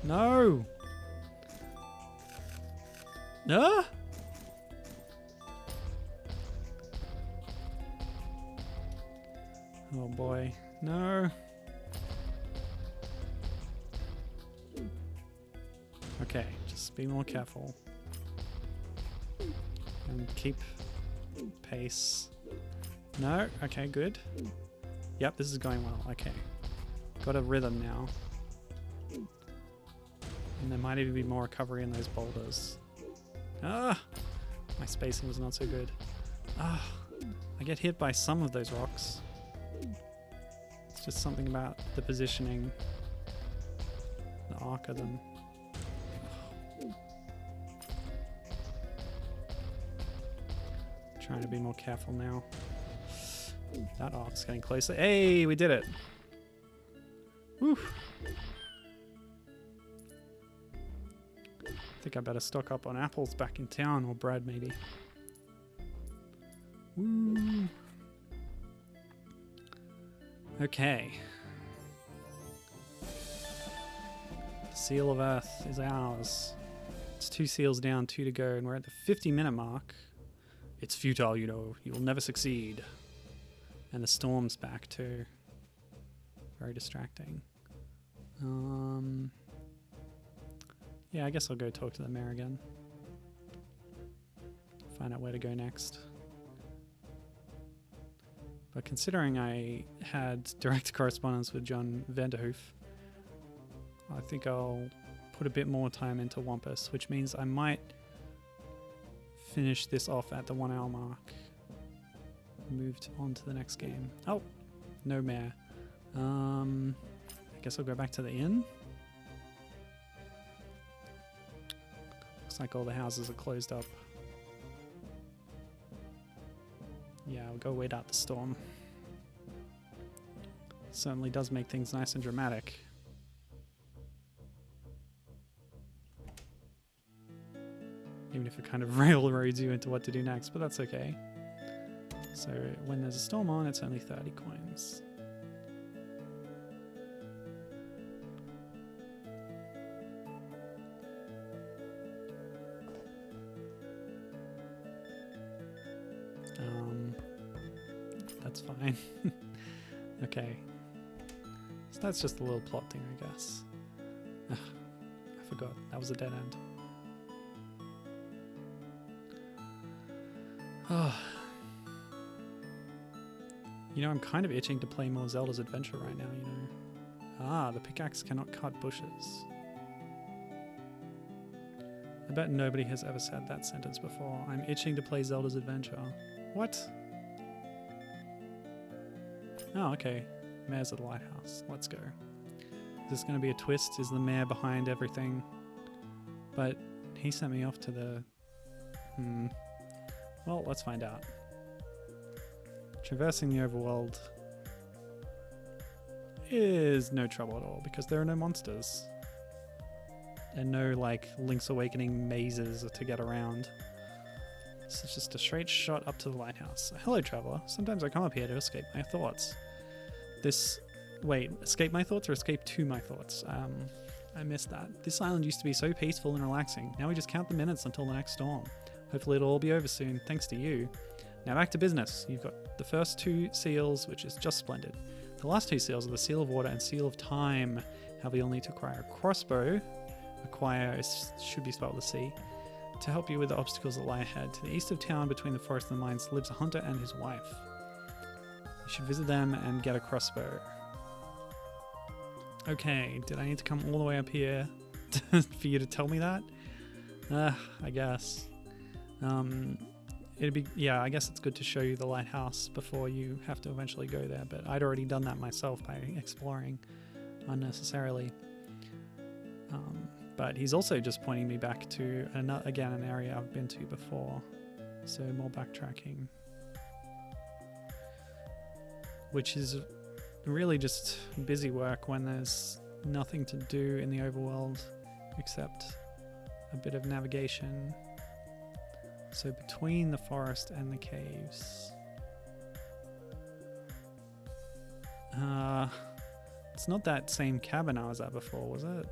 No! No! Oh boy. No! Okay, just be more careful. And keep pace. No? Okay, good. Yep, this is going well. Okay. Got a rhythm now. And there might even be more recovery in those boulders. Ah! My spacing was not so good. Ah! I get hit by some of those rocks. It's just something about the positioning. The arc of them. Trying to be more careful now. That arc's getting closer. Hey, we did it! Woo! I think I better stock up on apples back in town, or bread maybe. Woo! Okay. The Seal of Earth is ours. It's 2 seals down, 2 to go, and we're at the 50-minute mark. It's futile, you know. You will never succeed. And the storm's back too. Very distracting. Yeah, I guess I'll go talk to the mayor again. Find out where to go next. But considering I had direct correspondence with John Vanderhoef, I think I'll put a bit more time into Wampus, which means I might finish this off at the 1 hour mark. Moved on to the next game. Oh, no mayor. I guess I'll go back to the inn. Looks like all the houses are closed up. Yeah, I'll go wait out the storm. Certainly does make things nice and dramatic. Even if it kind of railroads you into what to do next, but that's okay. So when there's a storm on, it's only 30 coins. That's fine. Okay. So that's just a little plot thing, I guess. Ugh, I forgot. That was a dead end. Oh. You know, I'm kind of itching to play more Zelda's Adventure right now, you know. Ah, the pickaxe cannot cut bushes. I bet nobody has ever said that sentence before. I'm itching to play Zelda's Adventure. What? Oh, okay. Mayor's at the lighthouse. Let's go. Is this going to be a twist? Is the mayor behind everything? But he sent me off to the... Well, let's find out. Traversing the overworld is no trouble at all because there are no monsters. And no, like, Link's Awakening mazes to get around. So it's just a straight shot up to the lighthouse. Hello, traveler. Sometimes I come up here to escape my thoughts. Wait, escape my thoughts or escape to my thoughts? I missed that. This island used to be so peaceful and relaxing. Now we just count the minutes until the next storm. Hopefully it'll all be over soon, thanks to you. Now back to business. You've got the first 2 seals, which is just splendid. The last 2 seals are the Seal of Water and Seal of Time. However, you'll need to acquire a crossbow. Acquire should be spelled with a C. To help you with the obstacles that lie ahead. To the east of town, between the forest and the mines, lives a hunter and his wife. You should visit them and get a crossbow. Okay, did I need to come all the way up here for you to tell me that? I guess. I guess it's good to show you the lighthouse before you have to eventually go there, but I'd already done that myself by exploring unnecessarily. But he's also just pointing me back to, an area I've been to before. So more backtracking. Which is really just busy work when there's nothing to do in the overworld except a bit of navigation. So between the forest and the caves. It's not that same cabin I was at before, was it?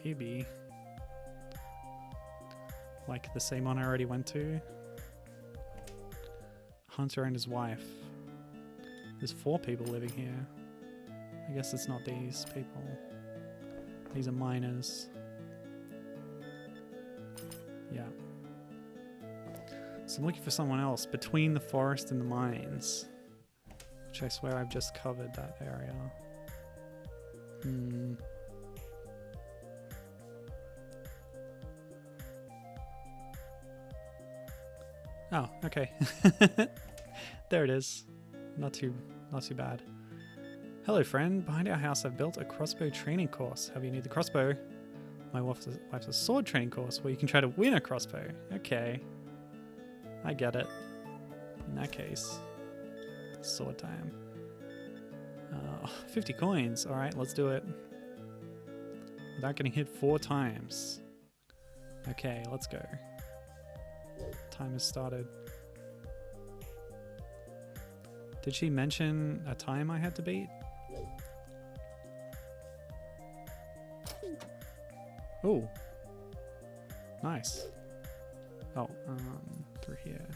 Maybe. Like the same one I already went to. Hunter and his wife. There's 4 people living here. I guess it's not these people. These are miners. Yeah. So I'm looking for someone else between the forest and the mines. Which I swear I've just covered that area. Oh, okay. There it is. Not too bad. Hello, friend. Behind our house, I've built a crossbow training course. However, you need the crossbow. My wife's a sword training course where you can try to win a crossbow. Okay. I get it. In that case, sword time. 50 coins. All right, let's do it. Without getting hit 4 times. Okay, let's go. Time has started. Did she mention a time I had to beat? Oh. Nice. Oh, through here.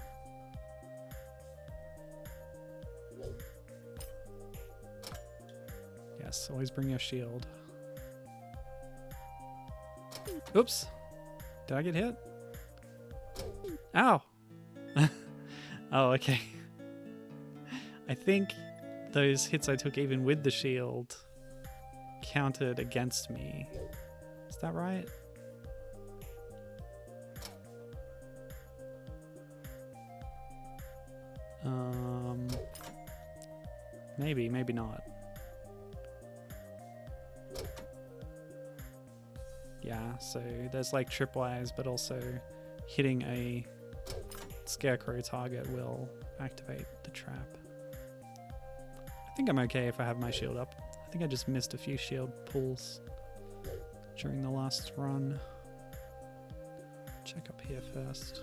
Yes, always bring your shield. Oops. Did I get hit? Ow! Oh, okay. I think those hits I took even with the shield counted against me. Is that right? Maybe, maybe not. Yeah, so there's like tripwires, but also hitting a scarecrow target will activate the trap. I think I'm okay if I have my shield up. I think I just missed a few shield pulls during the last run. Check up here first.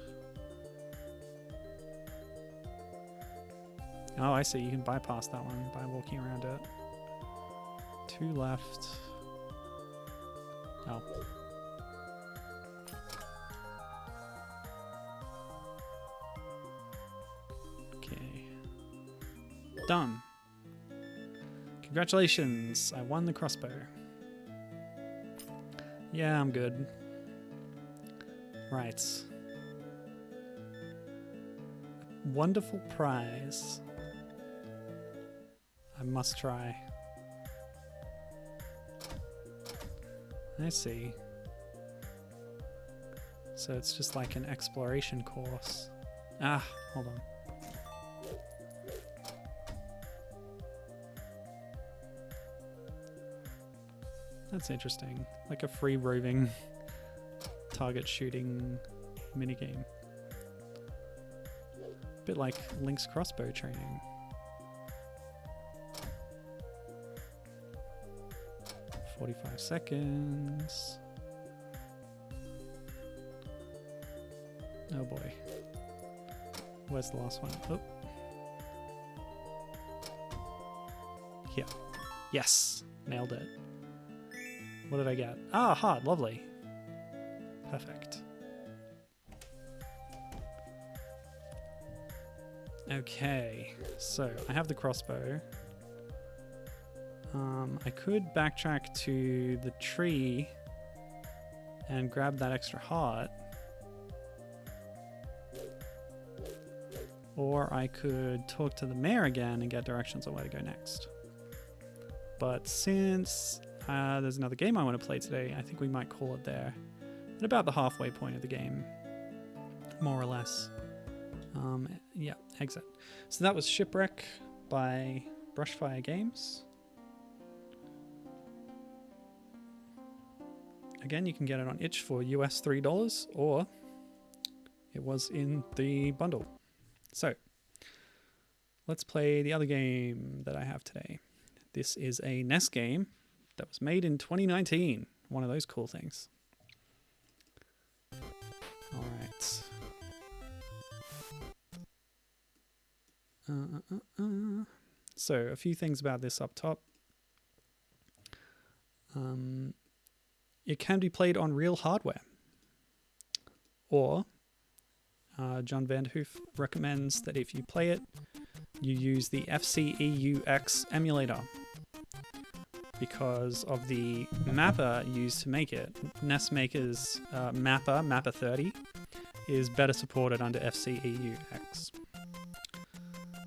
Oh, I see. You can bypass that one by walking around it. 2 left. Oh. Okay. Done. Congratulations. I won the crossbow. Yeah, I'm good. Right. Wonderful prize. I must try. I see. So it's just like an exploration course. Ah, hold on. That's interesting. Like a free roving target shooting minigame. Bit like Link's crossbow training. "45 seconds. Oh boy. Where's the last one? Oh. Here. Yes! Nailed it. What did I get? Ah, heart. Lovely. Perfect. Okay. So, I have the crossbow. I could backtrack to the tree and grab that extra heart. Or I could talk to the mayor again and get directions on where to go next. But since there's another game I want to play today, I think we might call it there. At about the halfway point of the game. More or less. Yeah, exit. So that was Shipwreck by Brushfire Games. Again, you can get it on itch for US $3, or it was in the bundle. So, let's play the other game that I have today. This is a NES game that was made in 2019. One of those cool things. Alright. So, a few things about this up top. It can be played on real hardware. Or, John Vanderhoef recommends that if you play it, you use the FCEUX emulator because of the mapper used to make it. NESMaker's mapper 30, is better supported under FCEUX.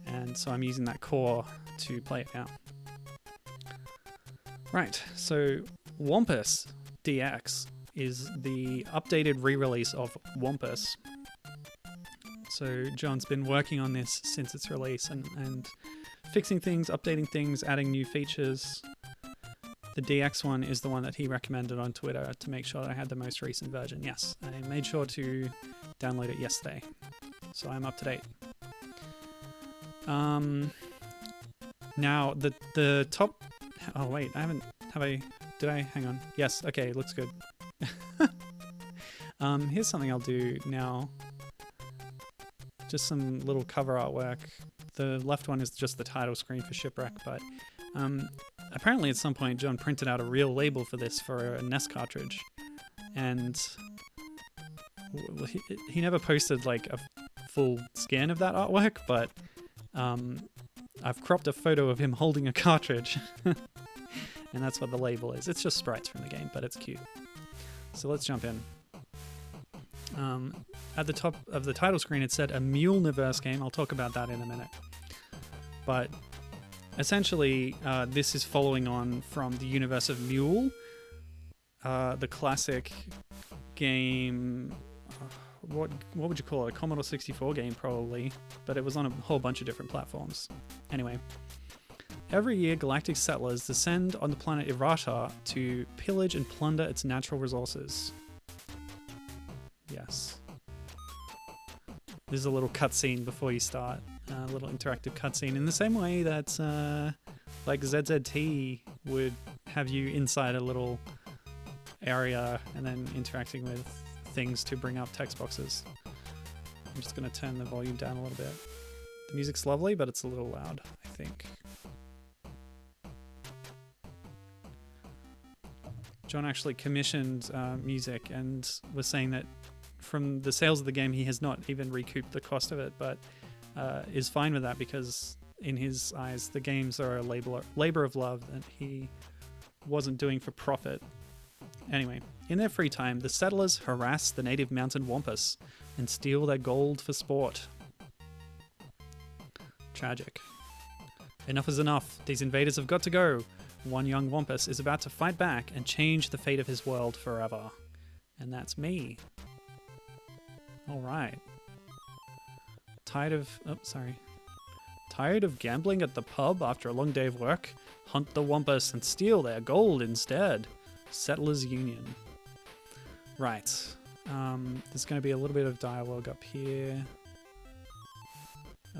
And so I'm using that core to play it now. Right, so Wampus DX is the updated re-release of Wampus. So John's been working on this since its release and fixing things, updating things, adding new features. The DX one is the one that he recommended on Twitter to make sure that I had the most recent version. Yes, I made sure to download it yesterday, so I'm up to date. Now the top. Oh wait, did I? Hang on. Yes, okay, looks good. Here's something I'll do now. Just some little cover artwork. The left one is just the title screen for Shipwreck, but apparently at some point John printed out a real label for this for a NES cartridge. and he never posted like a full scan of that artwork, but I've cropped a photo of him holding a cartridge, and that's what the label is. It's just sprites from the game, but it's cute. So let's jump in. At the top of the title screen, it said a Muleniverse game. I'll talk about that in a minute. But essentially, this is following on from the universe of M.U.L.E, the classic game. What would you call it? A Commodore 64 game, probably. But it was on a whole bunch of different platforms. Anyway, every year, galactic settlers descend on the planet Errata to pillage and plunder its natural resources. Yes. There's a little cutscene before you start. A little interactive cutscene in the same way that like ZZT would have you inside a little area and then interacting with things to bring up text boxes. I'm just going to turn the volume down a little bit. The music's lovely, but it's a little loud, I think. John actually commissioned music and was saying that from the sales of the game, he has not even recouped the cost of it, but is fine with that because in his eyes, the games are a labor of love that he wasn't doing for profit. Anyway, in their free time, the settlers harass the native mountain Wampus and steal their gold for sport. Tragic. Enough is enough. These invaders have got to go. One young Wampus is about to fight back and change the fate of his world forever. And that's me. Alright. Tired of gambling at the pub after a long day of work? Hunt the Wampus and steal their gold instead. Settlers Union. Right. There's going to be a little bit of dialogue up here.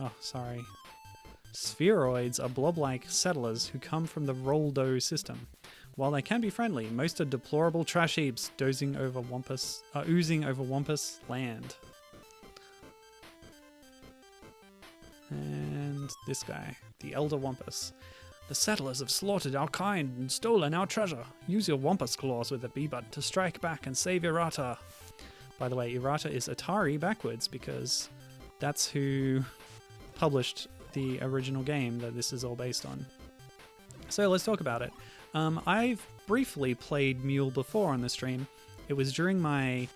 Oh, sorry. Spheroids are blob-like settlers who come from the Roldo system. While they can be friendly, most are deplorable trash heaps oozing over Wampus land. And this guy, the Elder Wampus. The settlers have slaughtered our kind and stolen our treasure. Use your Wampus claws with the B button to strike back and save Errata. By the way, Errata is Atari backwards because that's who published the original game that this is all based on. So let's talk about it. I've briefly played M.U.L.E before on the stream. It was during my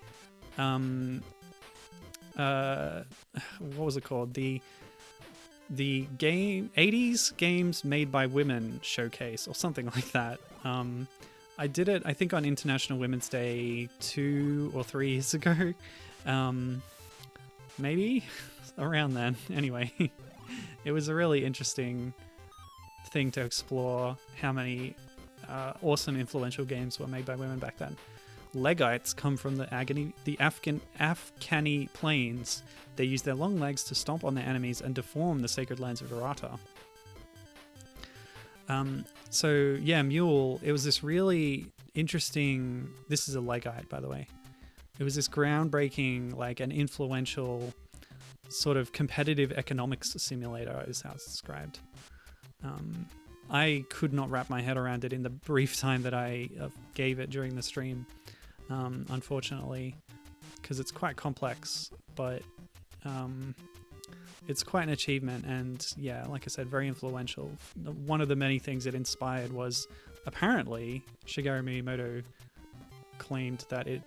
what was it called? The game 80s games made by women showcase or something like that. I did it, I think, on International Women's Day 2 or 3 years ago. Maybe around then. Anyway, it was a really interesting thing to explore how many awesome influential games were made by women back then. Legites come from the Afghani plains. They use their long legs to stomp on their enemies and deform the sacred lands of Errata. So yeah, M.U.L.E, it was this really interesting... This is a Legite, by the way. It was this groundbreaking, like an influential sort of competitive economics simulator is how it's described. I could not wrap my head around it in the brief time that I gave it during the stream, unfortunately, because it's quite complex, but it's quite an achievement, and yeah, like I said, very influential. One of the many things it inspired was, apparently, Shigeru Miyamoto claimed that it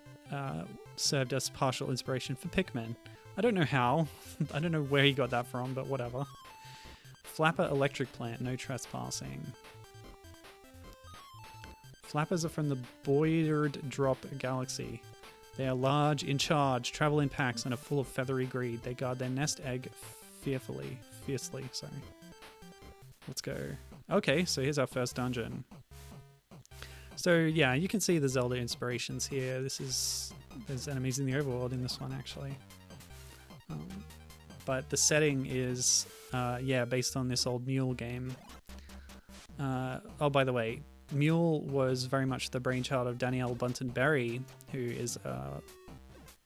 served as partial inspiration for Pikmin. I don't know how, I don't know where he got that from, but whatever. Flapper Electric Plant, no trespassing. Flappers are from the Boyard Drop Galaxy. They are large, in charge, travel in packs, and are full of feathery greed. They guard their nest egg fiercely. Let's go. Okay, so here's our first dungeon. So yeah, you can see the Zelda inspirations here. There's enemies in the overworld in this one, actually. But the setting is, based on this old M.U.L.E game. Oh, by the way, M.U.L.E was very much the brainchild of Danielle Bunten Berry, who is a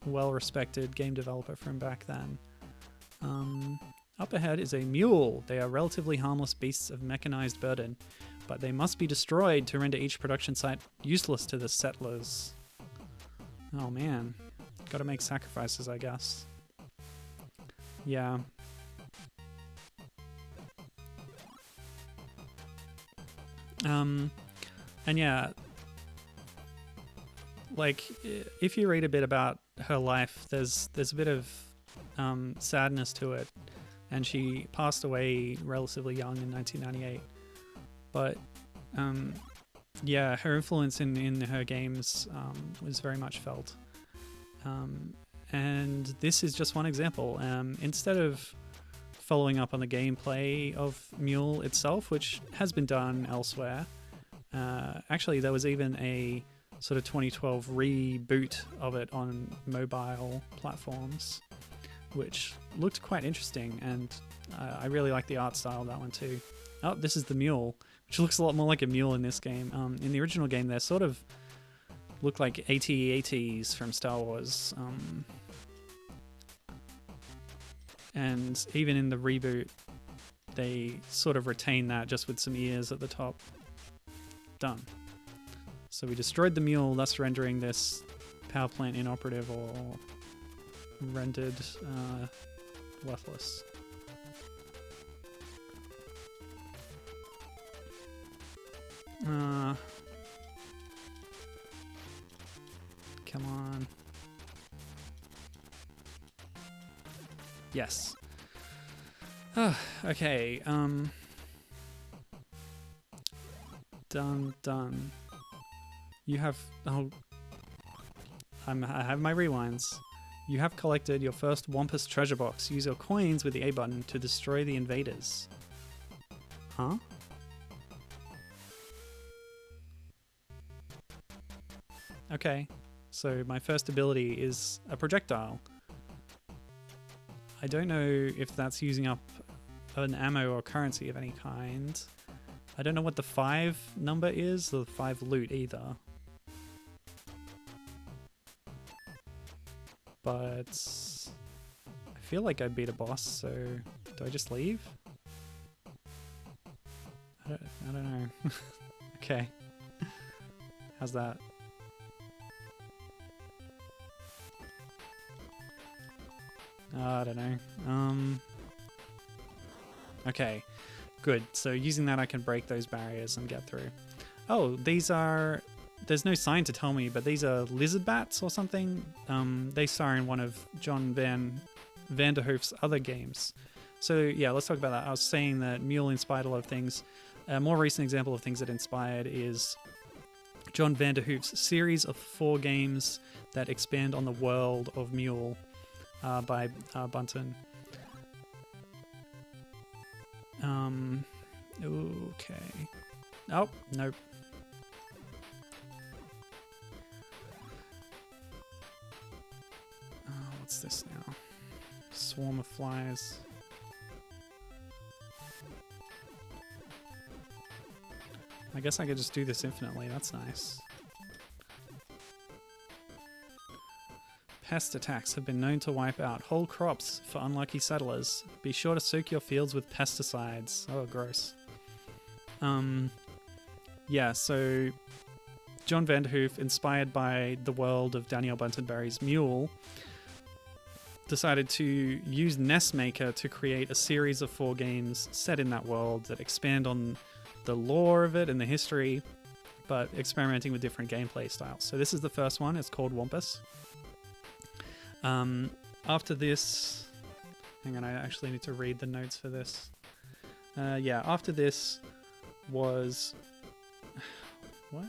well-respected game developer from back then. Up ahead is a mule. They are relatively harmless beasts of mechanized burden, but they must be destroyed to render each production site useless to the settlers. Oh man, gotta make sacrifices, I guess. Yeah. And yeah, like, if you read a bit about her life, there's a bit of sadness to it, and she passed away relatively young in 1998. But yeah, her influence in her games was very much felt. And this is just one example. Instead of following up on the gameplay of M.U.L.E itself, which has been done elsewhere, actually there was even a sort of 2012 reboot of it on mobile platforms, which looked quite interesting, and I really like the art style of that one too. Oh, this is the mule, which looks a lot more like a mule in this game. In the original game, they sort of look like AT-ATs from Star Wars. And even in the reboot, they sort of retain that, just with some ears at the top. Done. So we destroyed the mule, thus rendering this power plant inoperative or rendered worthless. Come on. Yes. Okay. Done. You have... Oh. I have my rewinds. You have collected your first Wampus treasure box. Use your coins with the A button to destroy the invaders. Huh? Okay. So my first ability is a projectile. I don't know if that's using up an ammo or currency of any kind. I don't know what the 5 number is, or the 5 loot either. But I feel like I beat a boss, so do I just leave? I don't know. Okay. How's that? I don't know. Okay, good. So using that, I can break those barriers and get through. Oh, these are... There's no sign to tell me, but these are lizard bats or something. They star in one of John Vanderhoef's other games. So yeah, let's talk about that. I was saying that M.U.L.E inspired a lot of things. A more recent example of things that inspired is John Vanderhoef's series of 4 games that expand on the world of M.U.L.E. By Bunten. Okay. Oh, nope. What's this now? Swarm of flies. I guess I could just do this infinitely. That's nice. Pest attacks have been known to wipe out whole crops for unlucky settlers. Be sure to soak your fields with pesticides. Oh, gross. Yeah, so John Vanderhoef, inspired by the world of Danielle Bunten Berry's M.U.L.E, decided to use NESMaker to create a series of 4 games set in that world that expand on the lore of it and the history, but experimenting with different gameplay styles. So this is the first one. It's called Wampus. After this... Hang on, I actually need to read the notes for this. Yeah, after this was... What?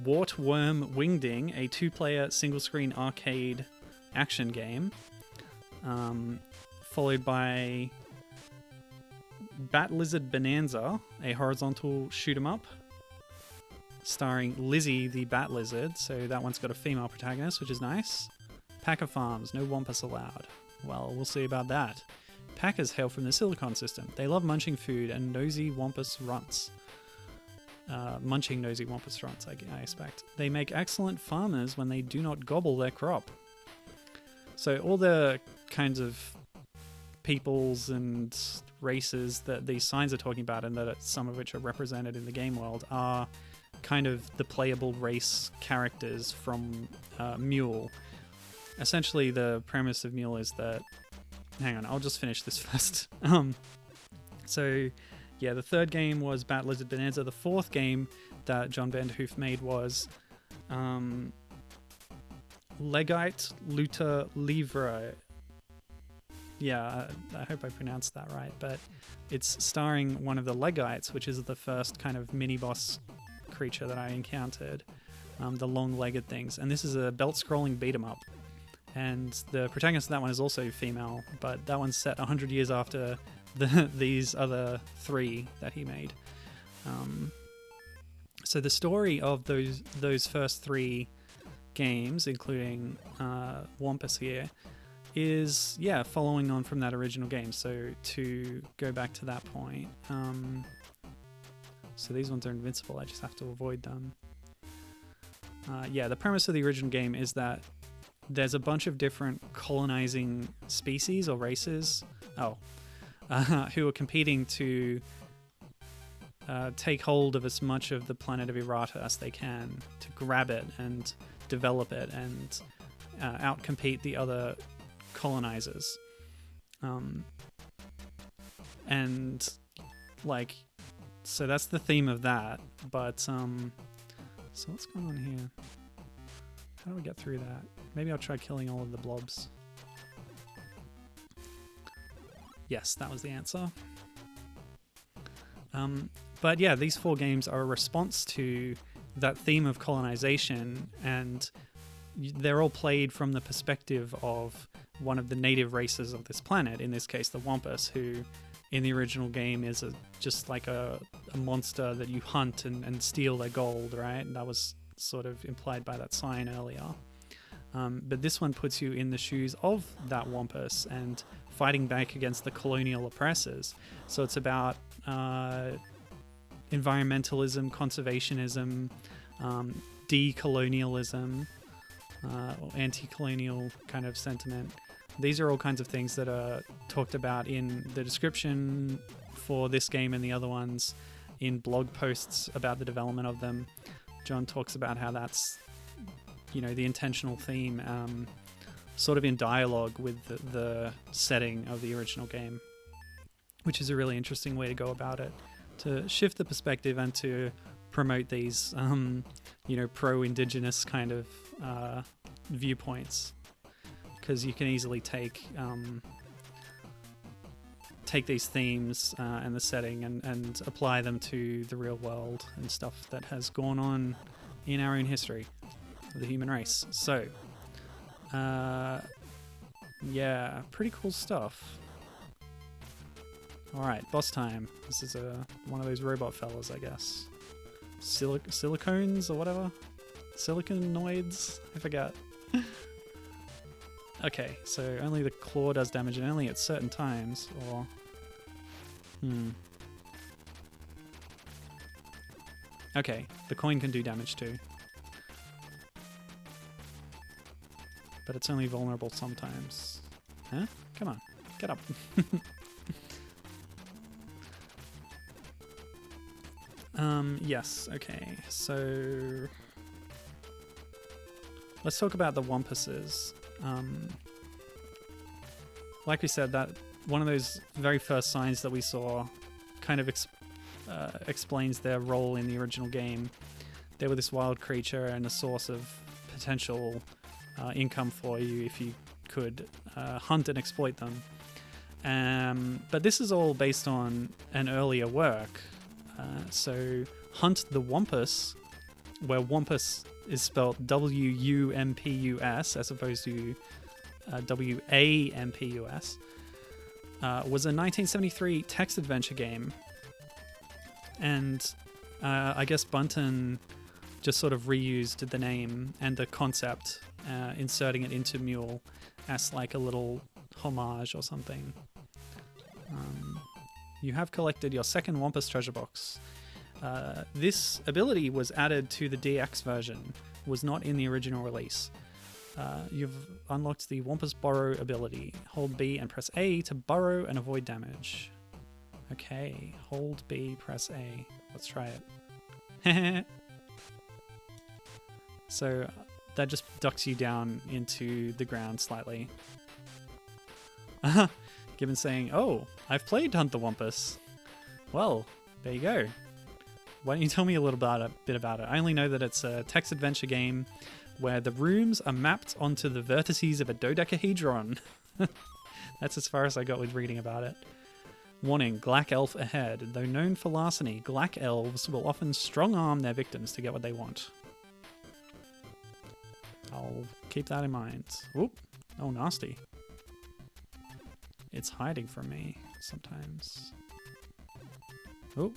Wartworm Wingding, a 2-player single-screen arcade action game. Followed by Bat Lizard Bonanza, a horizontal shoot-'em-up, starring Lizzie the Bat Lizard. So that one's got a female protagonist, which is nice. Packer Farms, no Wampus allowed. Well, we'll see about that. Packers hail from the Silicon system. They love munching food and nosy Wampus runts. Munching nosy Wampus runts, I expect. They make excellent farmers when they do not gobble their crop. So all the kinds of peoples and races that these signs are talking about, and that some of which are represented in the game world, are kind of the playable race characters from M.U.L.E. Essentially, the premise of M.U.L.E. is that... Hang on, I'll just finish this first. So, yeah, the third game was Bat Lizard Bonanza. The fourth game that John Vanderhoef made was Legite Luta Livre. Yeah, I hope I pronounced that right, but it's starring one of the Legites, which is the first kind of mini-boss creature that I encountered, the long-legged things. And this is a belt-scrolling beat-em-up. And the protagonist of that one is also female, but that one's set 100 years after these other three that he made. So the story of those first three games, including Wampus here, is, yeah, following on from that original game. So to go back to that point, so these ones are invincible, I just have to avoid them. Yeah, the premise of the original game is that there's a bunch of different colonizing species or races who are competing to take hold of as much of the planet of Errata as they can, to grab it and develop it and outcompete the other colonizers. And like, so that's the theme of that. But so what's going on here? How do we get through that? Maybe I'll try killing all of the blobs. Yes, that was the answer. But yeah, these four games are a response to that theme of colonization, and they're all played from the perspective of one of the native races of this planet, in this case the Wampus, who in the original game is just like a monster that you hunt and steal their gold, right? And that was sort of implied by that sign earlier. But this one puts you in the shoes of that Wampus and fighting back against the colonial oppressors. So it's about environmentalism, conservationism, decolonialism, or anti-colonial kind of sentiment. These are all kinds of things that are talked about in the description for this game and the other ones, in blog posts about the development of them. John talks about how that's, you know, the intentional theme, sort of in dialogue with the setting of the original game, which is a really interesting way to go about it, to shift the perspective and to promote these, you know, pro-indigenous kind of viewpoints, because you can easily take these themes and the setting and apply them to the real world and stuff that has gone on in our own history of the human race. So, yeah, pretty cool stuff. Alright, boss time. This is one of those robot fellas, I guess. Silicones or whatever? Siliconoids? I forgot. Okay, so only the claw does damage and only at certain times, or... Okay, the coin can do damage too. But it's only vulnerable sometimes. Huh? Come on, get up. Yes, okay, so... Let's talk about the Wampuses. Like we said, that one of those very first signs that we saw kind of explains their role in the original game. They were this wild creature and a source of potential income for you if you could hunt and exploit them. But this is all based on an earlier work. So Hunt the Wampus, where Wampus is spelled W-U-M-P-U-S as opposed to W-A-M-P-U-S, was a 1973 text adventure game. And I guess Bunten just sort of reused the name and the concept, inserting it into M.U.L.E. as like a little homage or something. You have collected your second Wampus treasure box. This ability was added to the DX version, was not in the original release. You've unlocked the Wampus Borrow ability. Hold B and press A to borrow and avoid damage. Okay, hold B, press A. Let's try it. So that just ducks you down into the ground slightly. Given saying, oh, I've played Hunt the Wampus. Well, there you go. Why don't you tell me a little bit about it? I only know that it's a text adventure game where the rooms are mapped onto the vertices of a dodecahedron. That's as far as I got with reading about it. Warning, Black Elf ahead. Though known for larceny, Black Elves will often strong-arm their victims to get what they want. I'll keep that in mind. Oop. Oh, nasty. It's hiding from me sometimes. Oh.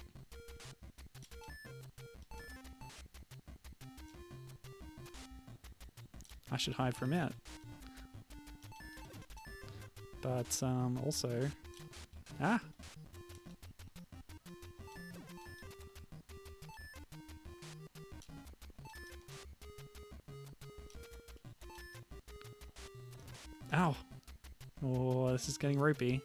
I should hide from it. But also... Ah! Ow! Oh, this is getting ropey.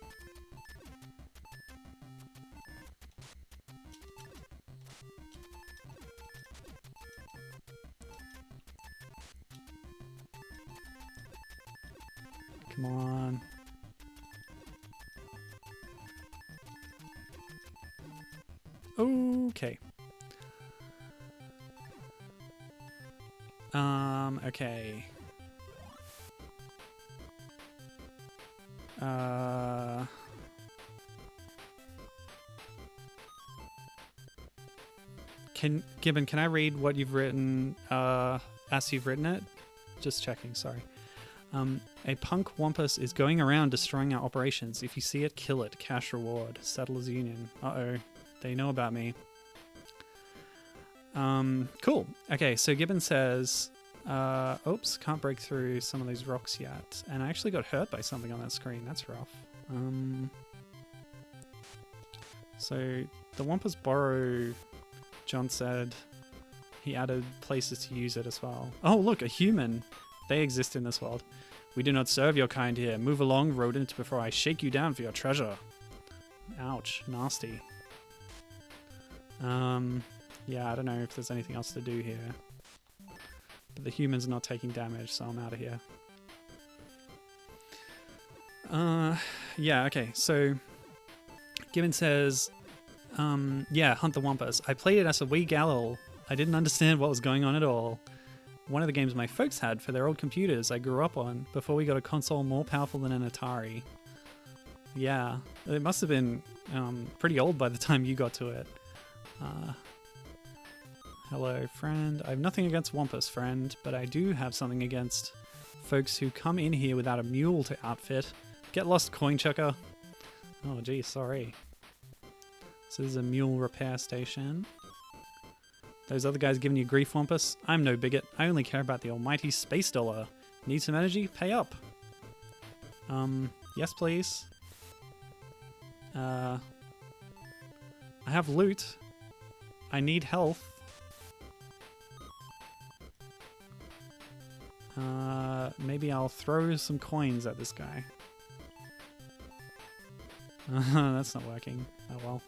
Come on. Okay. Okay. Gibbon, can I read what you've written as you've written it? Just checking, sorry. A punk wampus is going around destroying our operations. If you see it, kill it. Cash reward. Settlers Union. Uh-oh. They know about me. Cool. Okay, so Gibbon says, oops, can't break through some of those rocks yet. And I actually got hurt by something on that screen. That's rough. So the Wampus borrow, John said he added places to use it as well. Oh, look, a human. They exist in this world. We do not serve your kind here. Move along, rodent, before I shake you down for your treasure. Ouch, nasty. Yeah, I don't know if there's anything else to do here. But the human's not taking damage, so I'm out of here. Yeah, okay, so Gibbon says, yeah, Hunt the Wampus. I played it as a wee gal. I didn't understand what was going on at all. One of the games my folks had for their old computers I grew up on before we got a console more powerful than an Atari. Yeah, it must have been pretty old by the time you got to it. Hello, friend. I have nothing against Wampus, friend, but I do have something against folks who come in here without a mule to outfit. Get lost, coin chucker. Oh, gee, sorry. So this is a mule repair station. Those other guys giving you grief, Wampus? I'm no bigot. I only care about the almighty space dollar. Need some energy? Pay up. Yes, please. I have loot. I need health. Maybe I'll throw some coins at this guy. That's not working. Oh well.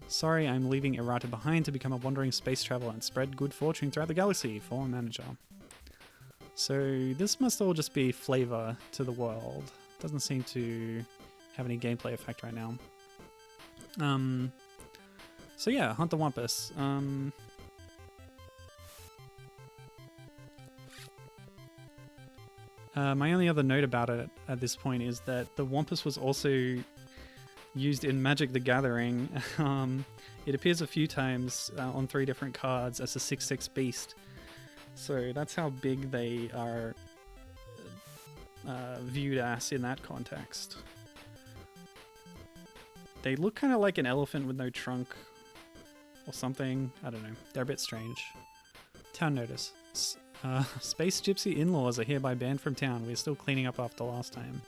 Sorry, I'm leaving errata behind to become a wandering space traveler and spread good fortune throughout the galaxy. Former manager. So this must all just be flavor to the world. Doesn't seem to have any gameplay effect right now. So yeah, Hunt the Wampus. My only other note about it at this point is that the Wampus was also used in Magic the Gathering. It appears a few times on 3 different cards as a 6/6 beast. So that's how big they are viewed as in that context. They look kind of like an elephant with no trunk or something. I don't know. They're a bit strange. Town notice. Space Gypsy in-laws are hereby banned from town. We're still cleaning up after last time.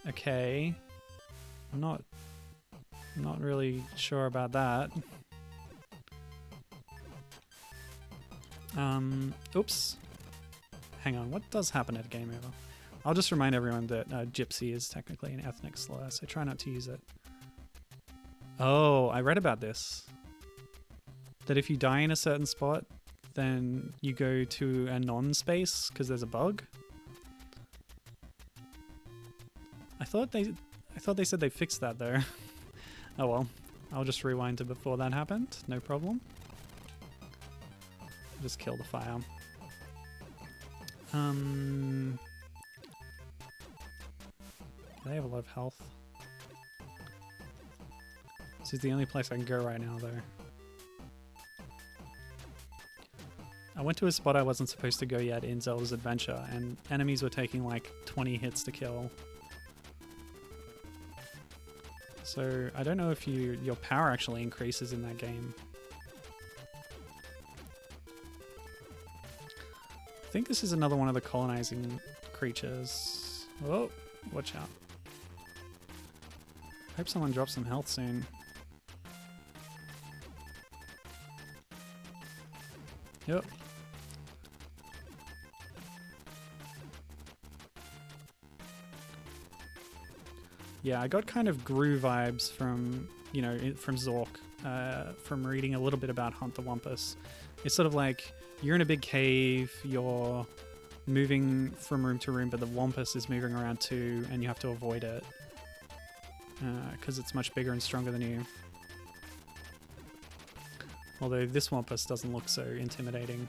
Okay. I'm not really sure about that. Oops. Hang on, what does happen at a game over? I'll just remind everyone that Gypsy is technically an ethnic slur, so try not to use it. Oh, I read about this. That if you die in a certain spot, then you go to a non-space because there's a bug. I thought they said they fixed that though. Oh well, I'll just rewind to before that happened. No problem. Just kill the fire. They have a lot of health. This is the only place I can go right now, though. I went to a spot I wasn't supposed to go yet in Zelda's Adventure, and enemies were taking like 20 hits to kill. So I don't know if your power actually increases in that game. I think this is another one of the colonizing creatures. Oh, watch out. Hope someone drops some health soon. Yep. Yeah, I got kind of Gru vibes from, you know, from Zork, from reading a little bit about Hunt the Wampus. It's sort of like you're in a big cave, you're moving from room to room, but the Wampus is moving around too, and you have to avoid it because it's much bigger and stronger than you. Although this Wampus doesn't look so intimidating.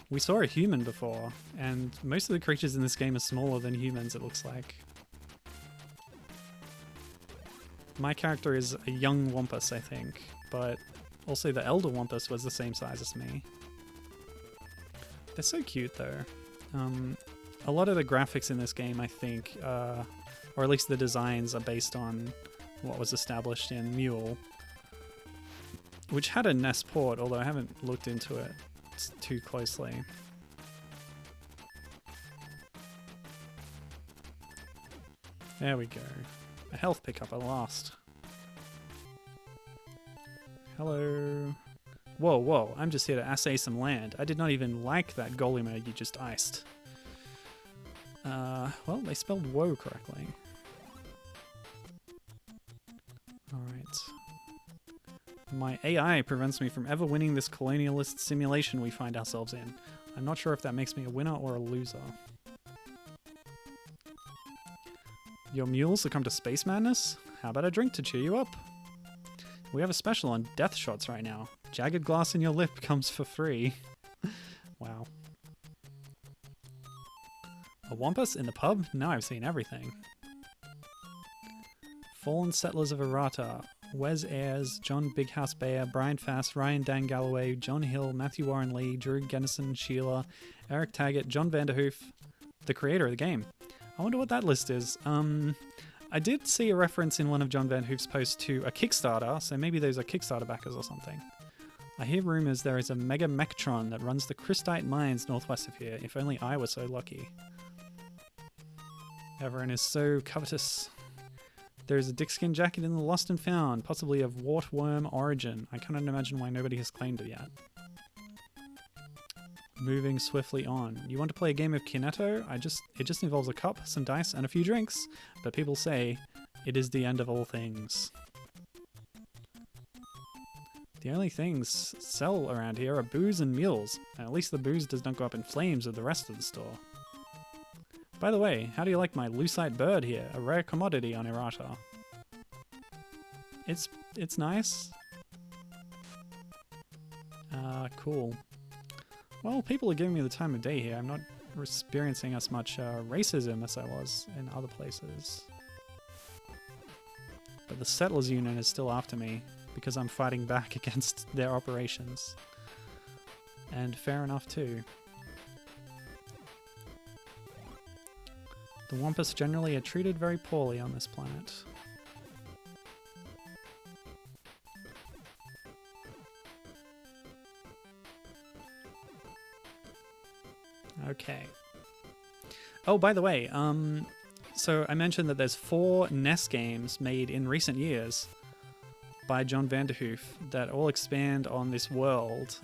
We saw a human before, and most of the creatures in this game are smaller than humans, it looks like. My character is a young Wampus, I think, but also the elder Wampus was the same size as me. They're so cute, though. A lot of the graphics in this game, I think, or at least the designs, are based on what was established in M.U.L.E, which had a NES port, although I haven't looked into it too closely. There we go. A health pickup at last. Hello. Whoa, whoa, I'm just here to assay some land. I did not even like that Golema you just iced. Well, they spelled woe correctly. Alright. My AI prevents me from ever winning this colonialist simulation we find ourselves in. I'm not sure if that makes me a winner or a loser. Your mules succumb to space madness? How about a drink to cheer you up? We have a special on death shots right now. Jagged glass in your lip comes for free. Wow. A Wampus in the pub? Now I've seen everything. Fallen Settlers of Errata. Wes Ayres, John Big House Bayer, Brian Fass, Ryan Dan Galloway, John Hill, Matthew Warren Lee, Drew Gennison, Sheila, Eric Taggart, John Vanderhoef, the creator of the game. I wonder what that list is. I did see a reference in one of John Vanderhoef's posts to a Kickstarter, so maybe those are Kickstarter backers or something. I hear rumors there is a Mega Mectron that runs the Christite mines northwest of here. If only I were so lucky. Everyone is so covetous. There is a dickskin jacket in the Lost and Found, possibly of wartworm origin. I cannot imagine why nobody has claimed it yet. Moving swiftly on. You want to play a game of Kineto? It just involves a cup, some dice, and a few drinks. But people say it is the end of all things. The only things sell around here are booze and mules. And at least the booze does not go up in flames with the rest of the store. By the way, how do you like my lucite bird here? A rare commodity on Errata. It's nice. Cool. Well, people are giving me the time of day here. I'm not experiencing as much racism as I was in other places. But the Settlers Union is still after me because I'm fighting back against their operations. And fair enough too. The Wampus generally are treated very poorly on this planet. Okay. Oh, by the way, so I mentioned that there's 4 NES games made in recent years by John Vanderhoef that all expand on this world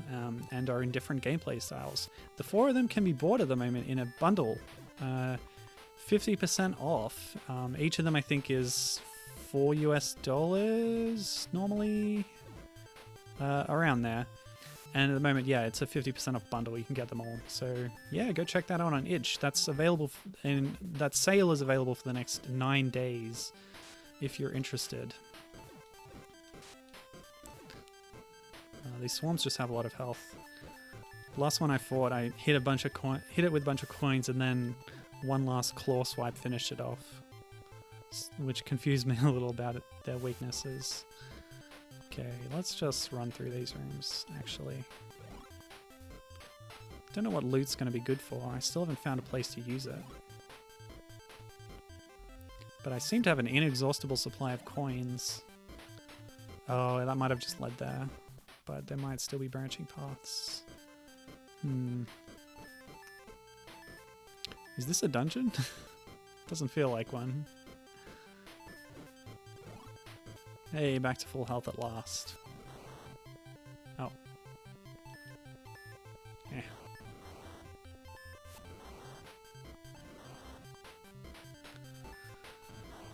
and are in different gameplay styles. The 4 of them can be bought at the moment in a bundle. 50% off. Each of them I think is $4 US normally, around there. And at the moment, yeah, it's a 50% off bundle. You can get them all. So yeah, go check that out on itch. That's available, and that sale is available for the next 9 days if you're interested. These swarms just have a lot of health. Last one I fought, I hit it with a bunch of coins, and then one last claw swipe finished it off, which confused me a little about their weaknesses. Okay, let's just run through these rooms, actually. Don't know what loot's going to be good for. I still haven't found a place to use it. But I seem to have an inexhaustible supply of coins. Oh, that might have just led there. But there might still be branching paths. Is this a dungeon? Doesn't feel like one. Hey, back to full health at last. Oh. Eh.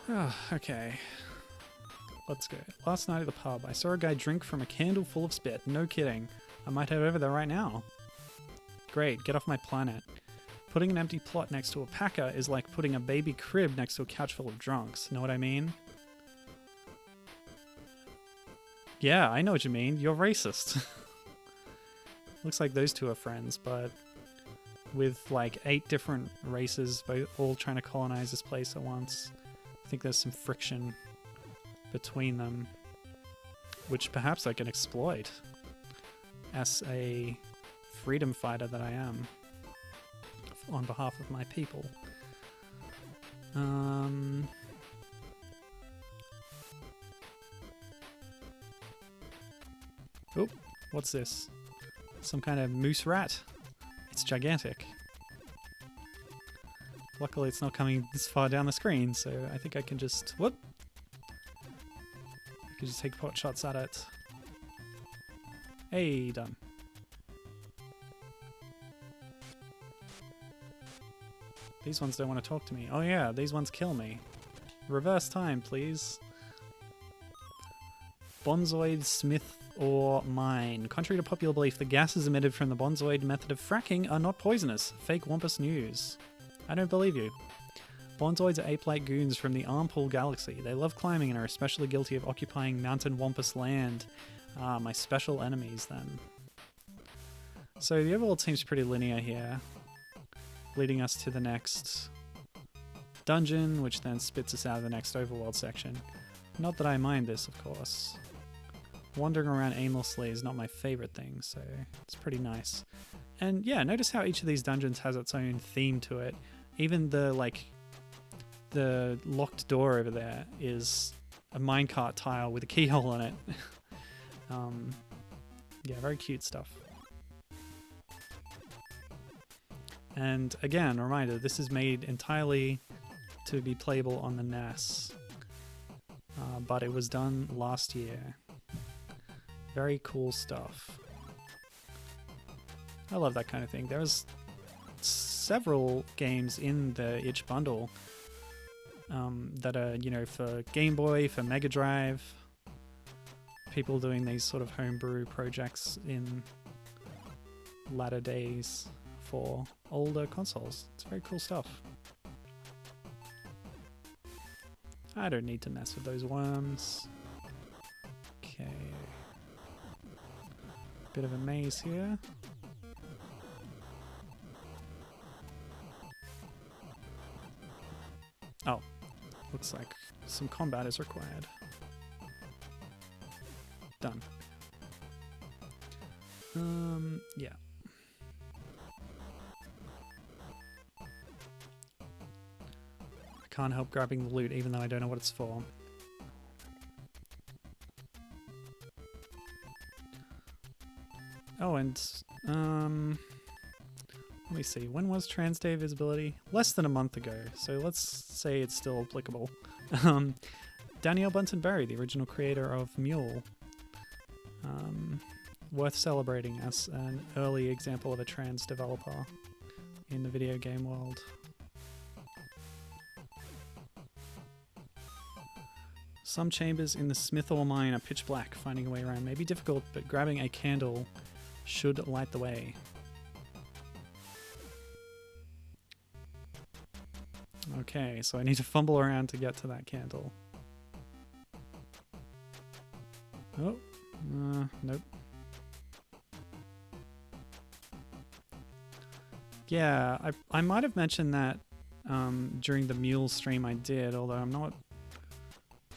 Oh, okay. Let's go. Last night at the pub, I saw a guy drink from a candle full of spit. No kidding. I might head over there right now. Great, get off my planet. Putting an empty plot next to a packer is like putting a baby crib next to a couch full of drunks. Know what I mean? Yeah, I know what you mean. You're racist. Looks like those two are friends, but with like 8 different races, all trying to colonize this place at once. I think there's some friction between them, which perhaps I can exploit as a freedom fighter that I am on behalf of my people. Oh, what's this? Some kind of moose rat. It's gigantic. Luckily it's not coming this far down the screen, so I think I can just... Whoop! I can just take pot shots at it. Hey, done. These ones don't want to talk to me. Oh yeah, these ones kill me. Reverse time, please. Bonzoid Smith or mine. Contrary to popular belief, the gases emitted from the bonzoid method of fracking are not poisonous. Fake Wampus news. I don't believe you. Bonzoids are ape-like goons from the Armpool galaxy. They love climbing and are especially guilty of occupying Mountain Wampus land. Ah, my special enemies then. So the overworld seems pretty linear here, leading us to the next dungeon, which then spits us out of the next overworld section. Not that I mind this, of course. Wandering around aimlessly is not my favorite thing, so it's pretty nice. And yeah, notice how each of these dungeons has its own theme to it. Even the locked door over there is a minecart tile with a keyhole in it. Yeah, very cute stuff. And again, a reminder, this is made entirely to be playable on the NES, but it was done last year. Very cool stuff. I love that kind of thing. There's several games in the itch bundle that are, you know, for Game Boy, for Mega Drive. People doing these sort of homebrew projects in latter days for older consoles. It's very cool stuff. I don't need to mess with those worms. Okay. Bit of a maze here. Oh, looks like some combat is required. Done. Yeah. I can't help grabbing the loot even though I don't know what it's for. Oh, and let me see, when was Trans Day visibility? Less than a month ago, so let's say it's still applicable. Danielle Bunten Berry, the original creator of M.U.L.E. Worth celebrating as an early example of a trans developer in the video game world. Some chambers in the Smith ore mine are pitch black. Finding a way around may be difficult, but grabbing a candle should light the way. Okay, so I need to fumble around to get to that candle. Oh, nope. Yeah, I might have mentioned that during the M.U.L.E stream I did, although I'm not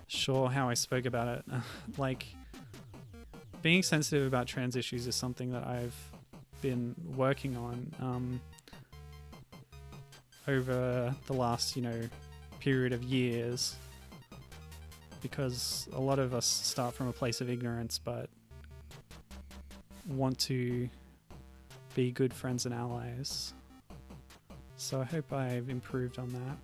sure how I spoke about it. Like, being sensitive about trans issues is something that I've been working on over the last, period of years, because a lot of us start from a place of ignorance but want to be good friends and allies. So I hope I've improved on that.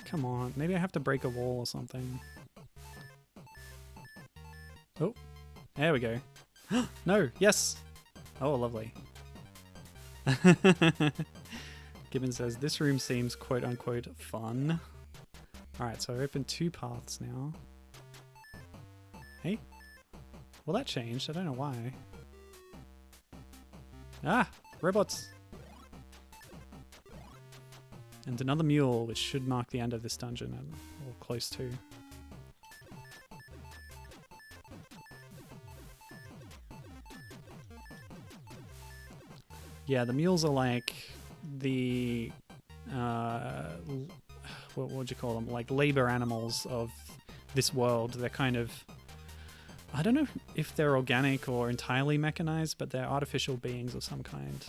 Come on, maybe I have to break a wall or something. Oh, there we go. No, yes! Oh, lovely. Gibbon says, this room seems quote-unquote fun. Alright, so I opened 2 paths now. Hey? Well, that changed. I don't know why. Ah! Robots! And another M.U.L E, which should mark the end of this dungeon, or close to. Yeah, the M.U.L Es are like the what would you call them? Like labor animals of this world. They're kind of, I don't know if they're organic or entirely mechanized, but they're artificial beings of some kind.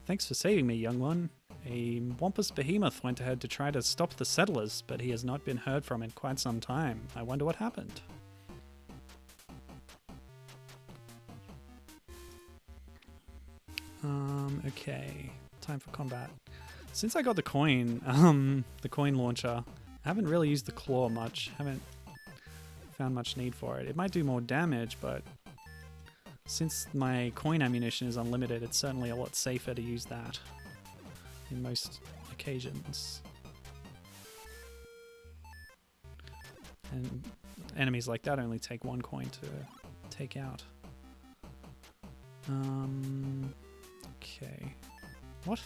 Thanks for saving me, young one. A Wampus behemoth went ahead to try to stop the settlers, but he has not been heard from in quite some time. I wonder what happened. Okay, time for combat. Since I got the coin launcher, I haven't really used the claw much. Haven't found much need for it. It might do more damage, but since my coin ammunition is unlimited, it's certainly a lot safer to use that in most occasions. And enemies like that only take 1 coin to take out. Okay. What?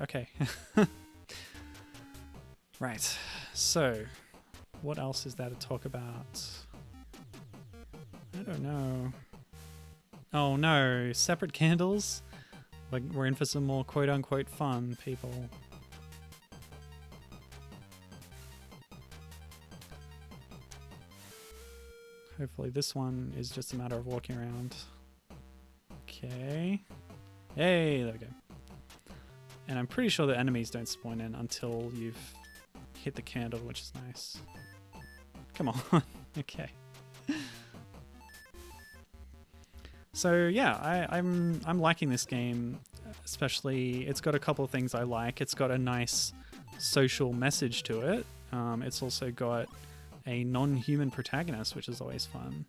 Okay. Right. So, what else is there to talk about? I don't know. Oh no, separate candles? Like, we're in for some more quote-unquote fun, people. Hopefully this one is just a matter of walking around. Okay. Hey, there we go. And I'm pretty sure the enemies don't spawn in until you've hit the candle, which is nice. Come on. Okay. So yeah, I'm liking this game, especially it's got a couple of things I like. It's got a nice social message to it. It's also got a non-human protagonist, which is always fun.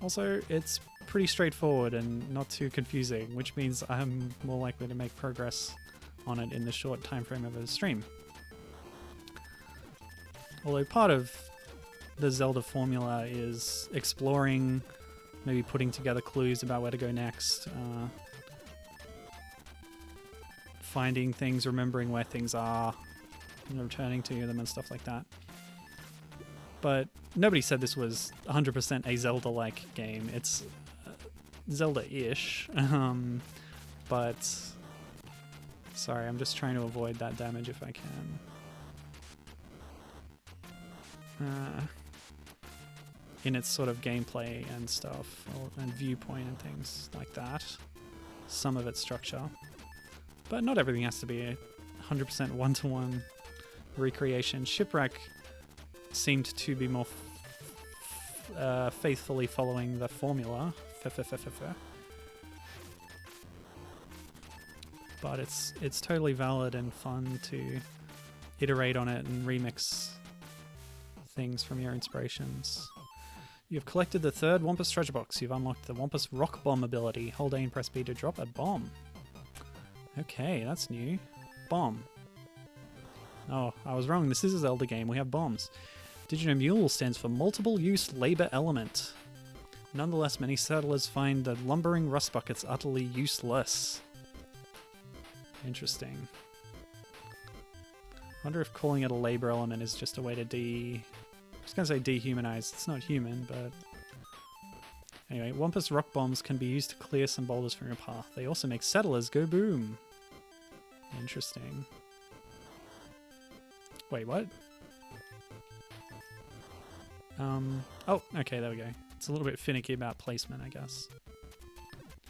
Also, it's pretty straightforward and not too confusing, which means I'm more likely to make progress on it in the short time frame of a stream. Although part of the Zelda formula is exploring, maybe putting together clues about where to go next, finding things, remembering where things are, and returning to them and stuff like that. But nobody said this was 100% a Zelda-like game. It's Zelda-ish, but sorry, I'm just trying to avoid that damage if I can. In its sort of gameplay and stuff, and viewpoint and things like that. Some of its structure. But not everything has to be a 100% one-to-one recreation. Shipwreck seemed to be more faithfully following the formula. But it's totally valid and fun to iterate on it and remix things from your inspirations. You've collected the third Wampus treasure box. You've unlocked the Wampus rock bomb ability. Hold A and press B to drop a bomb. Okay, that's new. Bomb. Oh, I was wrong. This is a Zelda game. We have bombs. Did you know M.U.L.E stands for multiple use labor element? Nonetheless, many settlers find the lumbering rust buckets utterly useless. Interesting. I wonder if calling it a labor element is just a way to I was going to say dehumanize. It's not human, but... Anyway, Wampus rock bombs can be used to clear some boulders from your path. They also make settlers go boom. Interesting. Wait, what? Oh, okay, there we go. It's a little bit finicky about placement, I guess.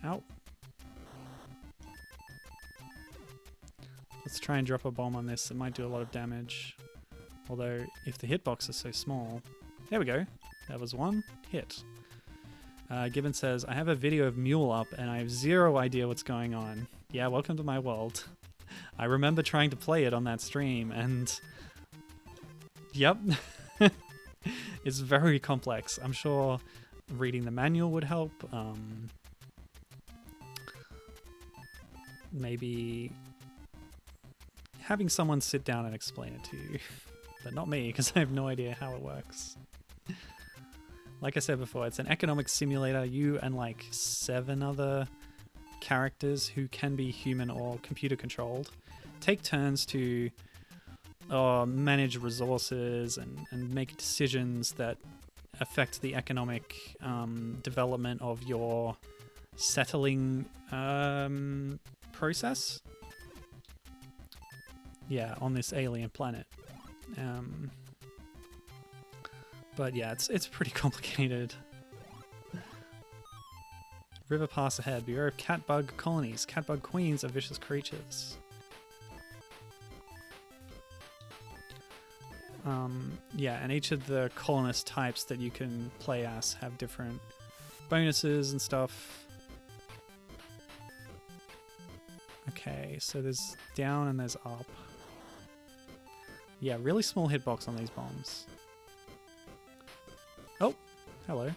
Ow. Let's try and drop a bomb on this. It might do a lot of damage. Although, if the hitbox is so small... There we go. That was one hit. Gibbon says, I have a video of M.U.L.E up and I have zero idea what's going on. Yeah, welcome to my world. I remember trying to play it on that stream and... Yep. It's very complex. I'm sure reading the manual would help. Maybe having someone sit down and explain it to you. But not me, because I have no idea how it works. Like I said before, it's an economic simulator. You and like 7 other characters who can be human or computer controlled take turns to manage resources and make decisions that affect the economic development of your settling process. Yeah, on this alien planet. But yeah, it's pretty complicated. River pass ahead. Beware of catbug colonies. Catbug queens are vicious creatures. Yeah, and each of the colonist types that you can play as have different bonuses and stuff. Okay, so there's down and there's up. Yeah, really small hitbox on these bombs. Oh, hello.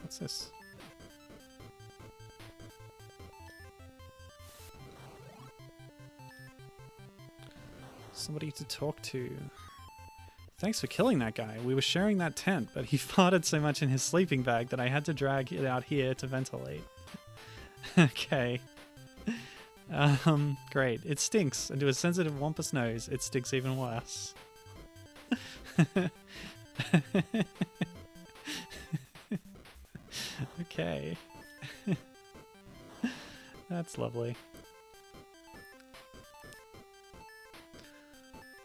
What's this? Somebody to talk to. Thanks for killing that guy. We were sharing that tent, but he farted so much in his sleeping bag that I had to drag it out here to ventilate. Okay. Great. It stinks, and to a sensitive Wampus nose, it stinks even worse. Okay. That's lovely.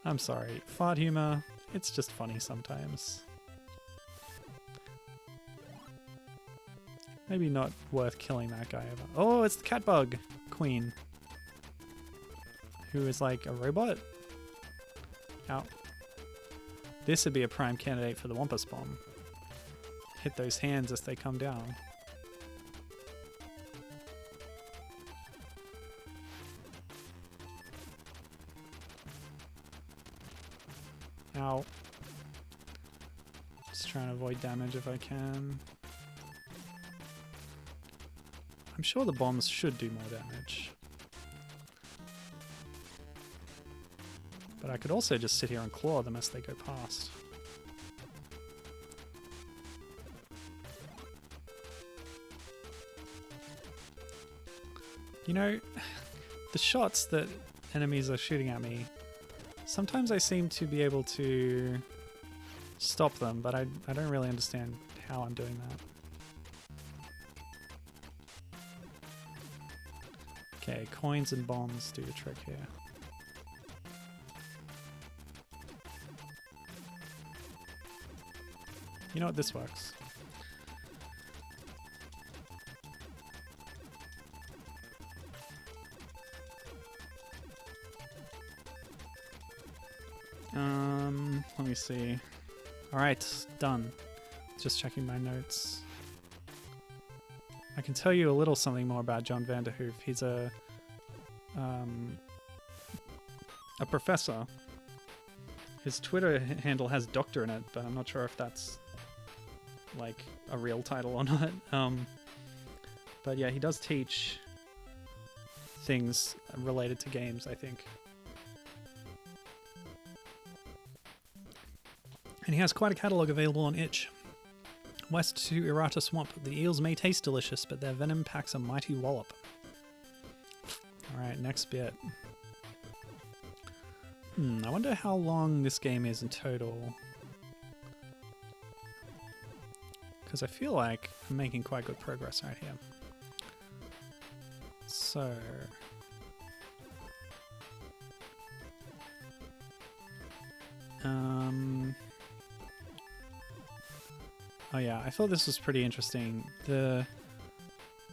I'm sorry. Fart humor, it's just funny sometimes. Maybe not worth killing that guy ever. Oh, it's the catbug queen. Who is like a robot? Ow. This would be a prime candidate for the Wampus bomb. Hit those hands as they come down. Ow. Just trying to avoid damage if I can. I'm sure the bombs should do more damage. But I could also just sit here and claw them as they go past. You know, the shots that enemies are shooting at me, sometimes I seem to be able to stop them, but I don't really understand how I'm doing that. Okay, coins and bombs do the trick here. You know what? This works. Let me see. Alright, done. Just checking my notes. I can tell you a little something more about John Vanderhoef. He's a professor His Twitter handle has doctor in it, but I'm not sure if that's like a real title or not. But yeah, he does teach things related to games, I think. And he has quite a catalogue available on itch. West to Irata Swamp. The eels may taste delicious, but their venom packs a mighty wallop. Alright, next bit. I wonder how long this game is in total. Because I feel like I'm making quite good progress right here. So... oh yeah, I thought this was pretty interesting. The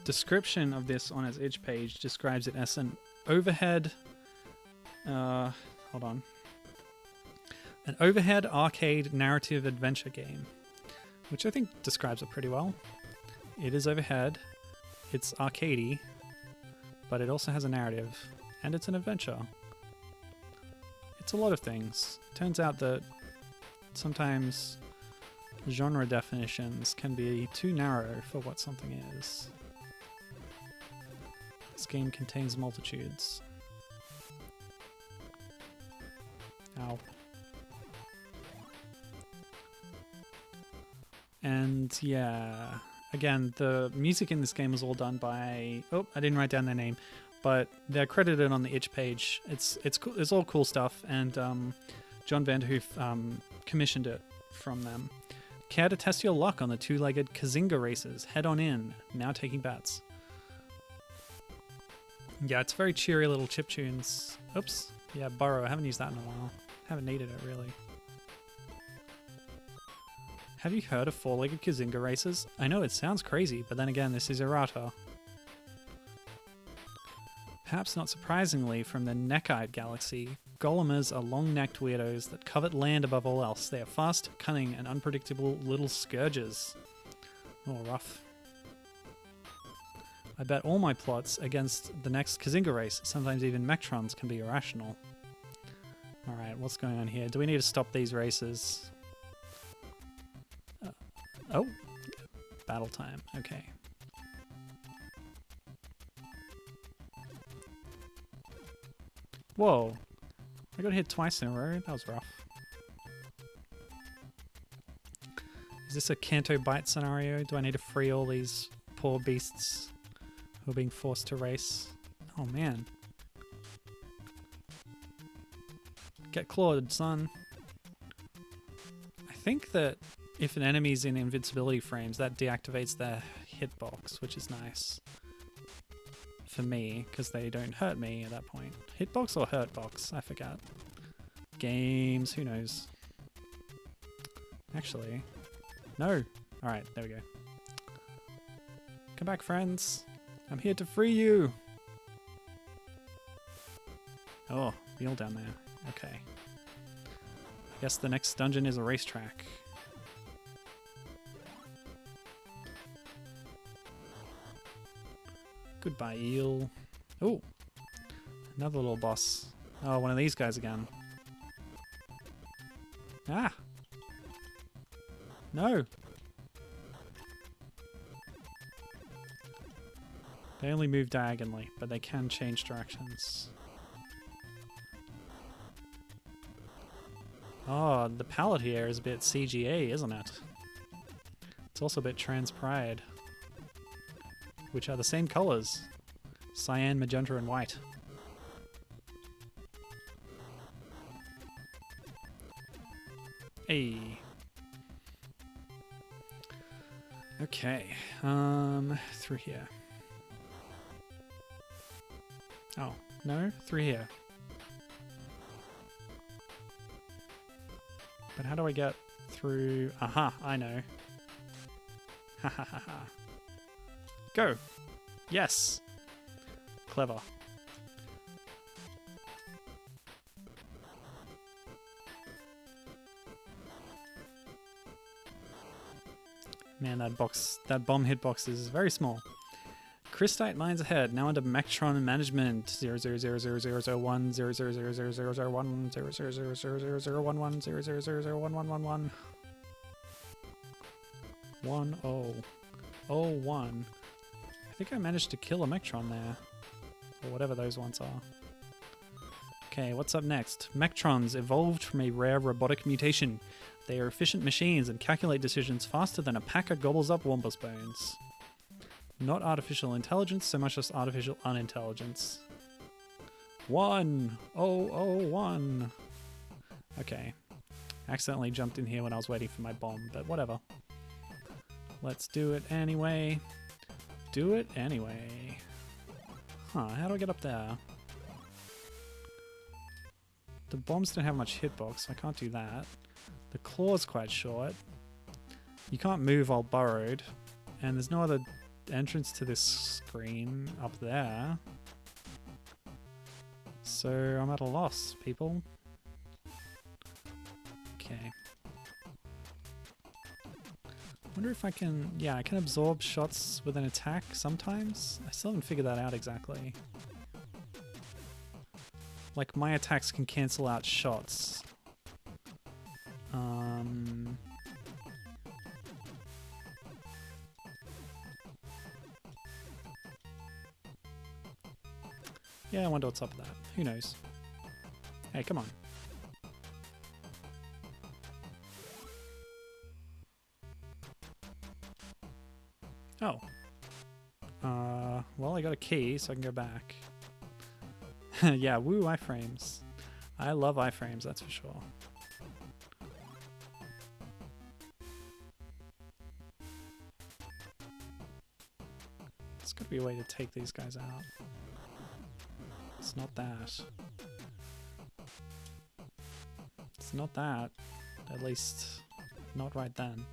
description of this on its itch page describes it as an overhead... hold on. An overhead arcade narrative adventure game, which I think describes it pretty well. It is overhead, it's arcadey, but it also has a narrative, and it's an adventure. It's a lot of things. Turns out that sometimes genre definitions can be too narrow for what something is. This game contains multitudes. Ow. And yeah, again, the music in this game was all done by... oh, I didn't write down their name, but they're credited on the itch page. It's cool. It's all cool stuff, and John Vanderhoef commissioned it from them. Care to test your luck on the two-legged Kazinga races? Head on in. Now taking bets. Yeah, it's very cheery little chiptunes. Oops. Yeah, Burrow. I haven't used that in a while. Haven't needed it, really. Have you heard of four-legged Kazinga races? I know it sounds crazy, but then again, this is errata. Perhaps not surprisingly, from the neck-eyed galaxy, Golemers are long-necked weirdos that covet land above all else. They are fast, cunning, and unpredictable little scourges. Oh, rough. I bet all my plots against the next Kazinga race. Sometimes even Mechtrons can be irrational. Alright, what's going on here? Do we need to stop these races? Oh, battle time. Okay. Whoa. I got hit twice in a row. That was rough. Is this a Kanto bite scenario? Do I need to free all these poor beasts who are being forced to race? Oh man. Get clawed, son. I think that if an enemy's in invincibility frames, that deactivates their hitbox, which is nice. For me, because they don't hurt me at that point. Hitbox or hurtbox? I forgot. Games, who knows? Actually, no. Alright, there we go. Come back, friends. I'm here to free you. Oh, wheel down there. Okay. I guess the next dungeon is a racetrack. Goodbye, eel. Oh, another little boss. Oh, one of these guys again. Ah! No! They only move diagonally, but they can change directions. Oh, the palette here is a bit CGA, isn't it? It's also a bit trans-pride, which are the same colors. Cyan, magenta, and white. Hey. Okay, through here. Oh, no? Through here. But how do I get through? Aha, I know. Ha ha ha ha. Go! Yes! Clever. Man, that bomb hitbox is very small. Crystite mines ahead, now under Mectron management. 0000001 0000001 0000011 0000011 1001. I think I managed to kill a Mectron there, or whatever those ones are. Okay, what's up next? Mectrons evolved from a rare robotic mutation. They are efficient machines and calculate decisions faster than a packer gobbles up Wampus bones. Not artificial intelligence, so much as artificial unintelligence. 1001. Okay. Accidentally jumped in here when I was waiting for my bomb, but whatever. Let's do it anyway. Do it anyway. Huh, how do I get up there? The bombs don't have much hitbox, so I can't do that. The claw's quite short. You can't move while burrowed. And there's no other entrance to this screen up there. So I'm at a loss, people. Okay. Wonder if I can... Yeah, I can absorb shots with an attack sometimes. I still haven't figured that out exactly. Like, my attacks can cancel out shots. Yeah, I wonder what's up with that. Who knows? Hey, come on. Oh. Well, I got a key, so I can go back. Yeah, woo, iframes. I love iframes, that's for sure. There's gotta be a way to take these guys out. It's not that. It's not that. At least, not right then.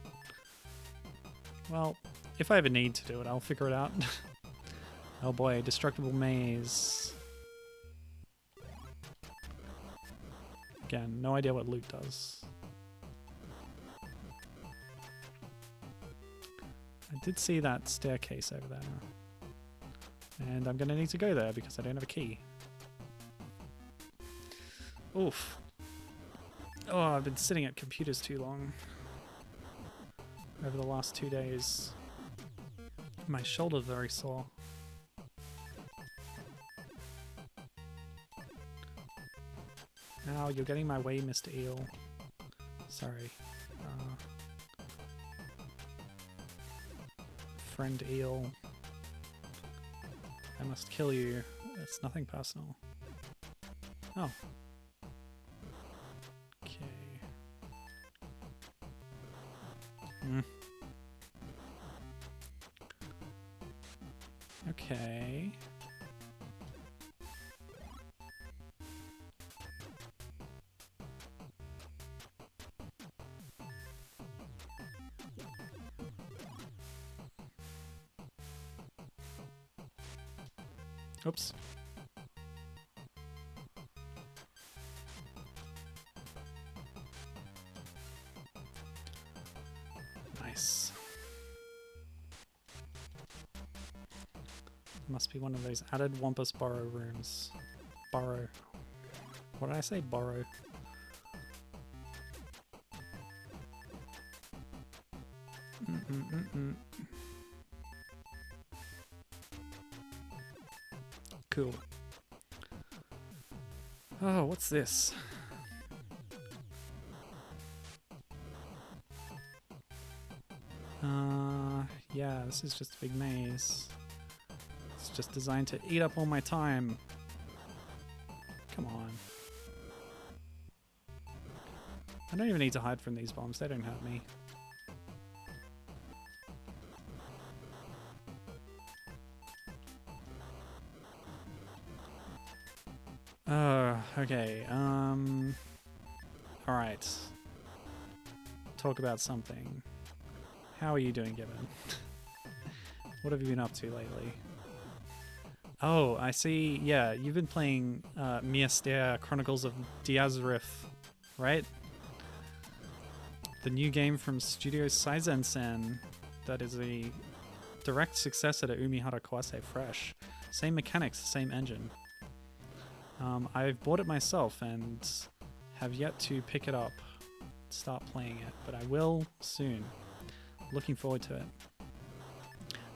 Well, if I ever need to do it, I'll figure it out. Oh boy, destructible maze. Again, no idea what loot does. I did see that staircase over there. And I'm gonna need to go there because I don't have a key. Oof. Oh, I've been sitting at computers too long. Over the last 2 days. My shoulder's very sore. Now you're getting my way, Mr. Eel. Sorry. Friend Eel. I must kill you. It's nothing personal. Oh. Okay. Okay. Oops. Nice. Must be one of those added Wampus borrow rooms. Borrow. What did I say? Borrow. Cool. Oh, what's this? Yeah, this is just a big maze. It's just designed to eat up all my time. Come on. I don't even need to hide from these bombs, they don't hurt me. Okay, alright. Talk about something. How are you doing, Gibbon? What have you been up to lately? Oh, I see, yeah, you've been playing Myastere Chronicles of Diazrif, right? The new game from Studio Saizen-sen that is a direct successor to Umihara Kawase Fresh. Same mechanics, same engine. I've bought it myself and have yet to pick it up, start playing it, but I will soon. Looking forward to it.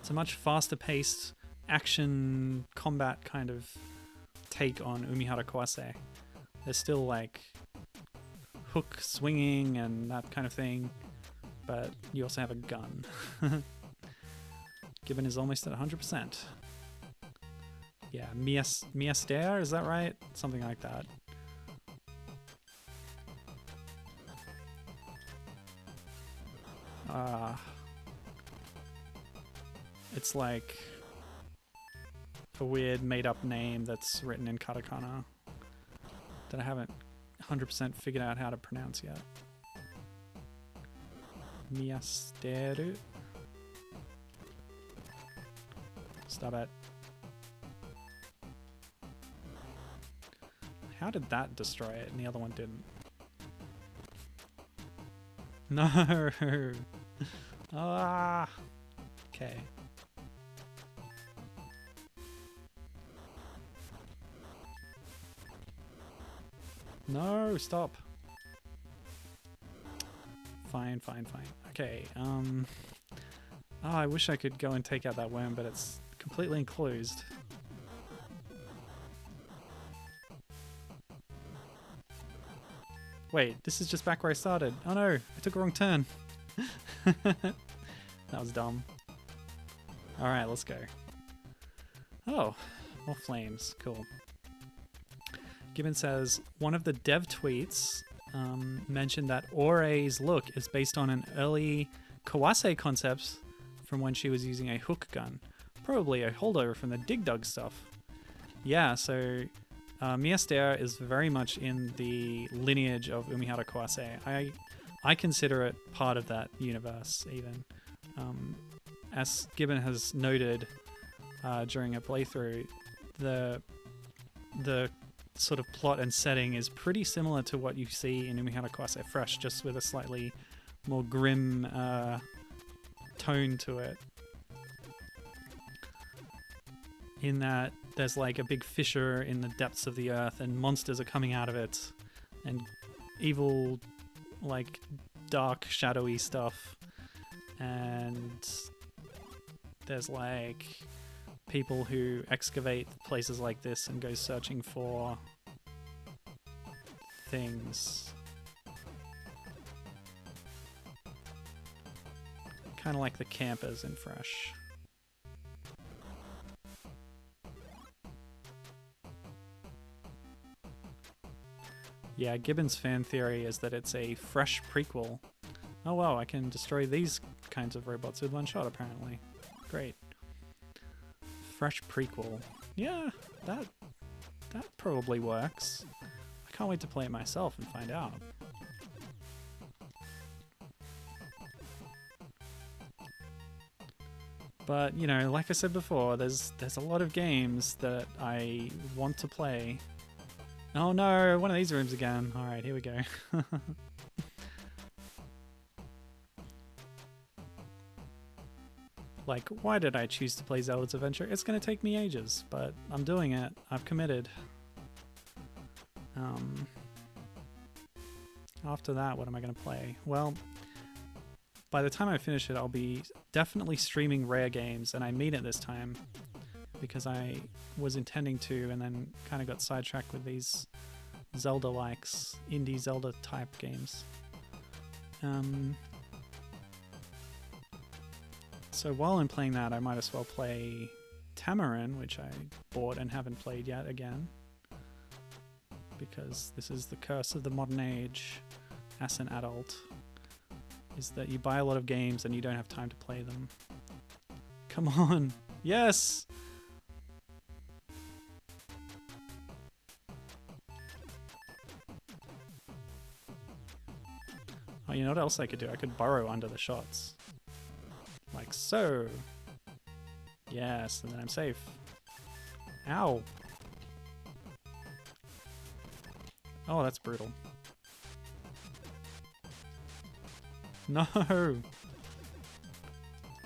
It's a much faster paced action combat kind of take on Umihara Kawase. There's still like hook swinging and that kind of thing, but you also have a gun. Gibbon is almost at 100%. Yeah, Myastere, is that right? Something like that. It's like a weird made-up name that's written in katakana that I haven't 100% figured out how to pronounce yet. Myastere. Stop it. How did that destroy it and the other one didn't? No! Ah! Okay. No, stop. Fine. Okay, oh, I wish I could go and take out that worm, but it's completely enclosed. Wait, this is just back where I started. Oh no, I took a wrong turn. That was dumb. Alright, let's go. Oh, more flames. Cool. Gibbon says, one of the dev tweets mentioned that Ore's look is based on an early Kawase concept from when she was using a hook gun. Probably a holdover from the Dig Dug stuff. Yeah, so Myastere is very much in the lineage of Umihara Kawase. I consider it part of that universe, even. As Gibbon has noted during a playthrough, the sort of plot and setting is pretty similar to what you see in Umihara Kawase Fresh, just with a slightly more grim tone to it. In that there's like a big fissure in the depths of the earth and monsters are coming out of it and evil, like, dark, shadowy stuff. And there's like people who excavate places like this and go searching for things. Kind of like the campers in Fresh. Yeah, Gibbon's fan theory is that it's a Fresh prequel. Oh wow, I can destroy these kinds of robots with one shot apparently. Great. Fresh prequel. Yeah, that probably works. I can't wait to play it myself and find out. But, you know, like I said before, there's a lot of games that I want to play. Oh no, one of these rooms again. Alright, here we go. Like, why did I choose to play Zelda's Adventure? It's gonna take me ages, but I'm doing it. I've committed. After that, what am I gonna play? Well, by the time I finish it, I'll be definitely streaming rare games, and I mean it this time, because I was intending to, and then kind of got sidetracked with these Zelda-likes, indie Zelda-type games. So while I'm playing that, I might as well play Tamarin, which I bought and haven't played yet again, because this is the curse of the modern age as an adult, is that you buy a lot of games and you don't have time to play them. Come on! Yes! Oh, you know what else I could do? I could burrow under the shots. Like so. Yes, and then I'm safe. Ow! Oh, that's brutal. No!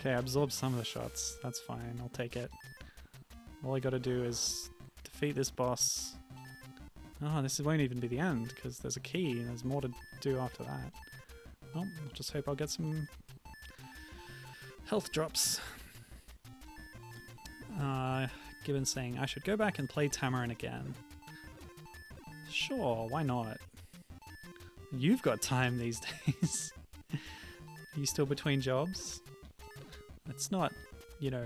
Okay, I absorbed some of the shots. That's fine, I'll take it. All I gotta do is defeat this boss. Oh, this won't even be the end, because there's a key and there's more to do after that. Well, I'll just hope I'll get some health drops. Gibbon saying, I should go back and play Tamarin again. Sure, why not? You've got time these days. Are you still between jobs? It's not, you know,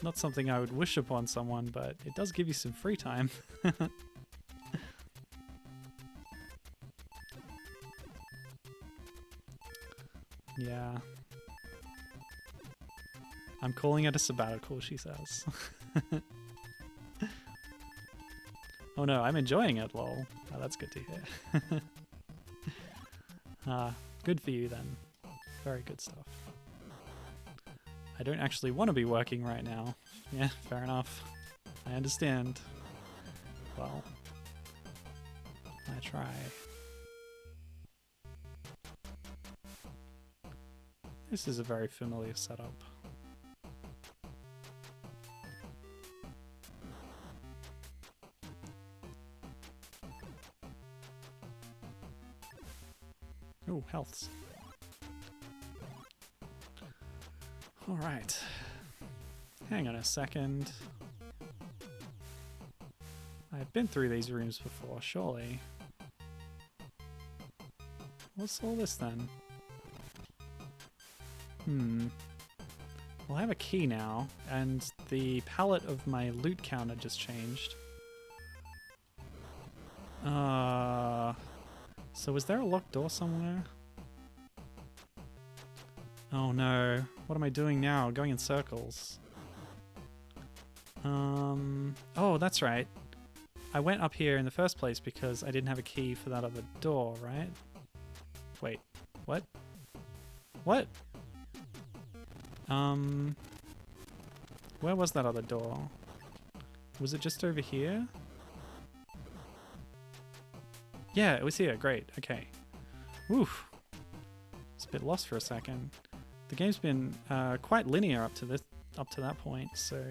not something I would wish upon someone, but it does give you some free time. Yeah. I'm calling it a sabbatical, she says. Oh no, I'm enjoying it, lol. Oh, that's good to hear. Good for you then. Very good stuff. I don't actually want to be working right now. Yeah, fair enough. I understand. Well, I try. This is a very familiar setup. Oh, healths. Alright. Hang on a second. I've been through these rooms before, surely. What's all this then? Well, I have a key now, and the palette of my loot counter just changed. So was there a locked door somewhere? Oh no, what am I doing now? Going in circles. Oh, that's right. I went up here in the first place because I didn't have a key for that other door, right? Wait, what? What? Where was that other door? Was it just over here? Yeah, it was here. Great. Okay. Woof. It's a bit lost for a second. The game's been quite linear up to that point, so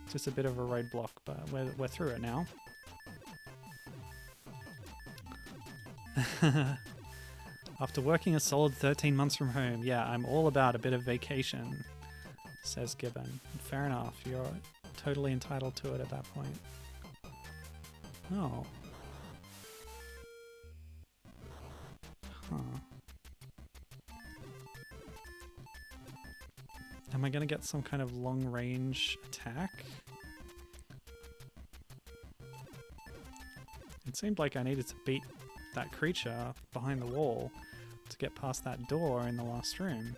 it's just a bit of a roadblock, but we're through it now. After working a solid 13 months from home, yeah, I'm all about a bit of vacation, says Gibbon. Fair enough, you're totally entitled to it at that point. Oh. Huh. Am I gonna get some kind of long-range attack? It seemed like I needed to beat that creature behind the wall to get past that door in the last room,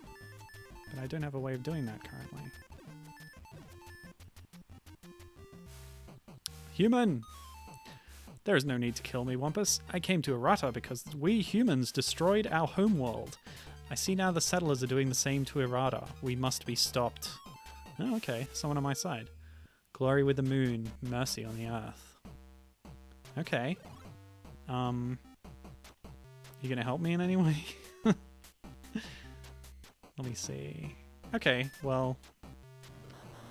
but I don't have a way of doing that currently. Human! There is no need to kill me, Wampus. I came to Errata because we humans destroyed our homeworld. I see now the settlers are doing the same to Errata. We must be stopped. Oh, okay, someone on my side. Glory with the moon, mercy on the earth. Okay. You gonna help me in any way? Let me see. Okay, well,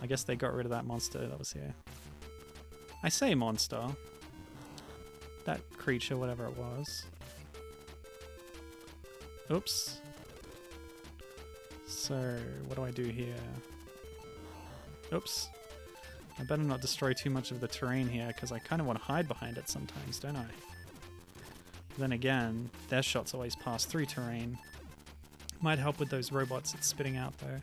I guess they got rid of that monster that was here. I say monster. That creature, whatever it was. Oops. So, what do I do here? Oops. I better not destroy too much of the terrain here, because I kind of want to hide behind it sometimes, don't I? Then again, their shots always pass through terrain. Might help with those robots it's spitting out, though.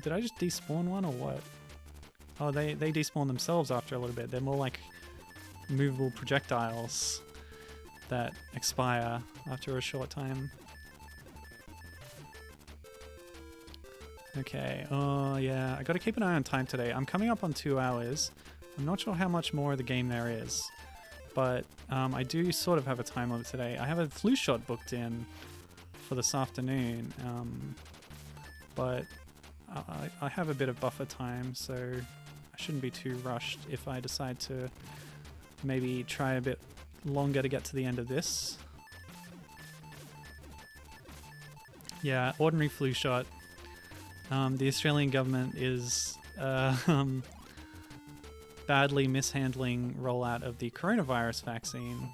Did I just despawn one, or what? Oh, they despawn themselves after a little bit. They're more like movable projectiles that expire after a short time. Okay, oh yeah, I gotta keep an eye on time today. I'm coming up on 2 hours. I'm not sure how much more of the game there is, but I do sort of have a time limit today. I have a flu shot booked in for this afternoon, but I have a bit of buffer time, so I shouldn't be too rushed if I decide to maybe try a bit longer to get to the end of this. Yeah, ordinary flu shot. The Australian government is badly mishandling rollout of the coronavirus vaccine.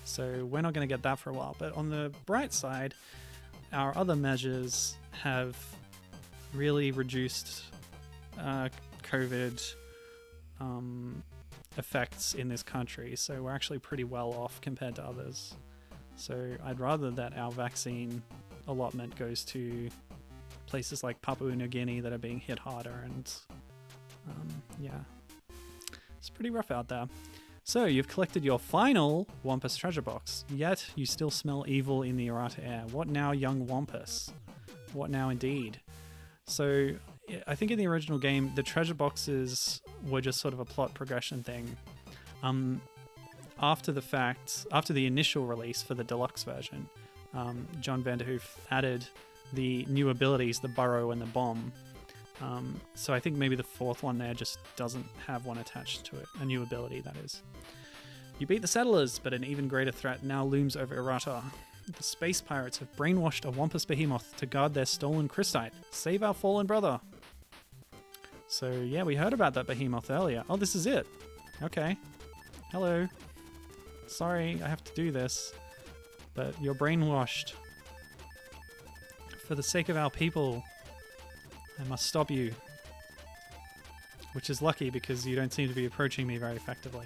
So we're not going to get that for a while. But on the bright side, our other measures have really reduced COVID effects in this country. So we're actually pretty well off compared to others. So I'd rather that our vaccine allotment goes to places like Papua New Guinea that are being hit harder, and yeah, it's pretty rough out there. So you've collected your final Wampus treasure box, yet you still smell evil in the errata air. What now, young Wampus? What now indeed? So I think in the original game, the treasure boxes were just sort of a plot progression thing. After the initial release for the deluxe version, John Vanderhoef added the new abilities, the burrow and the bomb. So I think maybe the fourth one there just doesn't have one attached to it, a new ability, that is. You beat the settlers, but an even greater threat now looms over Errata. The space pirates have brainwashed a Wampus behemoth to guard their stolen crystite. Save our fallen brother. So yeah, we heard about that behemoth earlier. Oh, this is it. Okay. Hello. Sorry, I have to do this, but you're brainwashed. For the sake of our people, I must stop you. Which is lucky because you don't seem to be approaching me very effectively.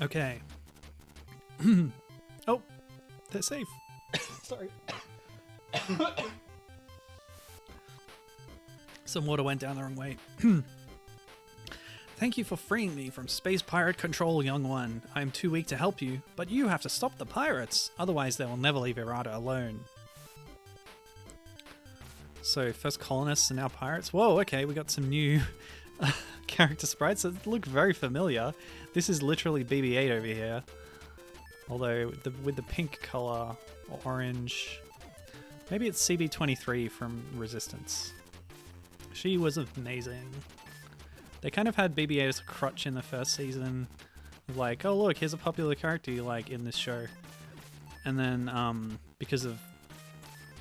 Okay. Oh, they're safe. Sorry. Some water went down the wrong way. Thank you for freeing me from space pirate control, young one. I am too weak to help you, but you have to stop the pirates. Otherwise, they will never leave Errata alone. So, first colonists and now pirates. Whoa, okay, we got some new character sprites that look very familiar. This is literally BB-8 over here. Although, with the pink color, or orange. Maybe it's CB23 from Resistance. She was amazing. They kind of had BB-8 as a crutch in the first season. Like, oh look, here's a popular character you like in this show. And then, because of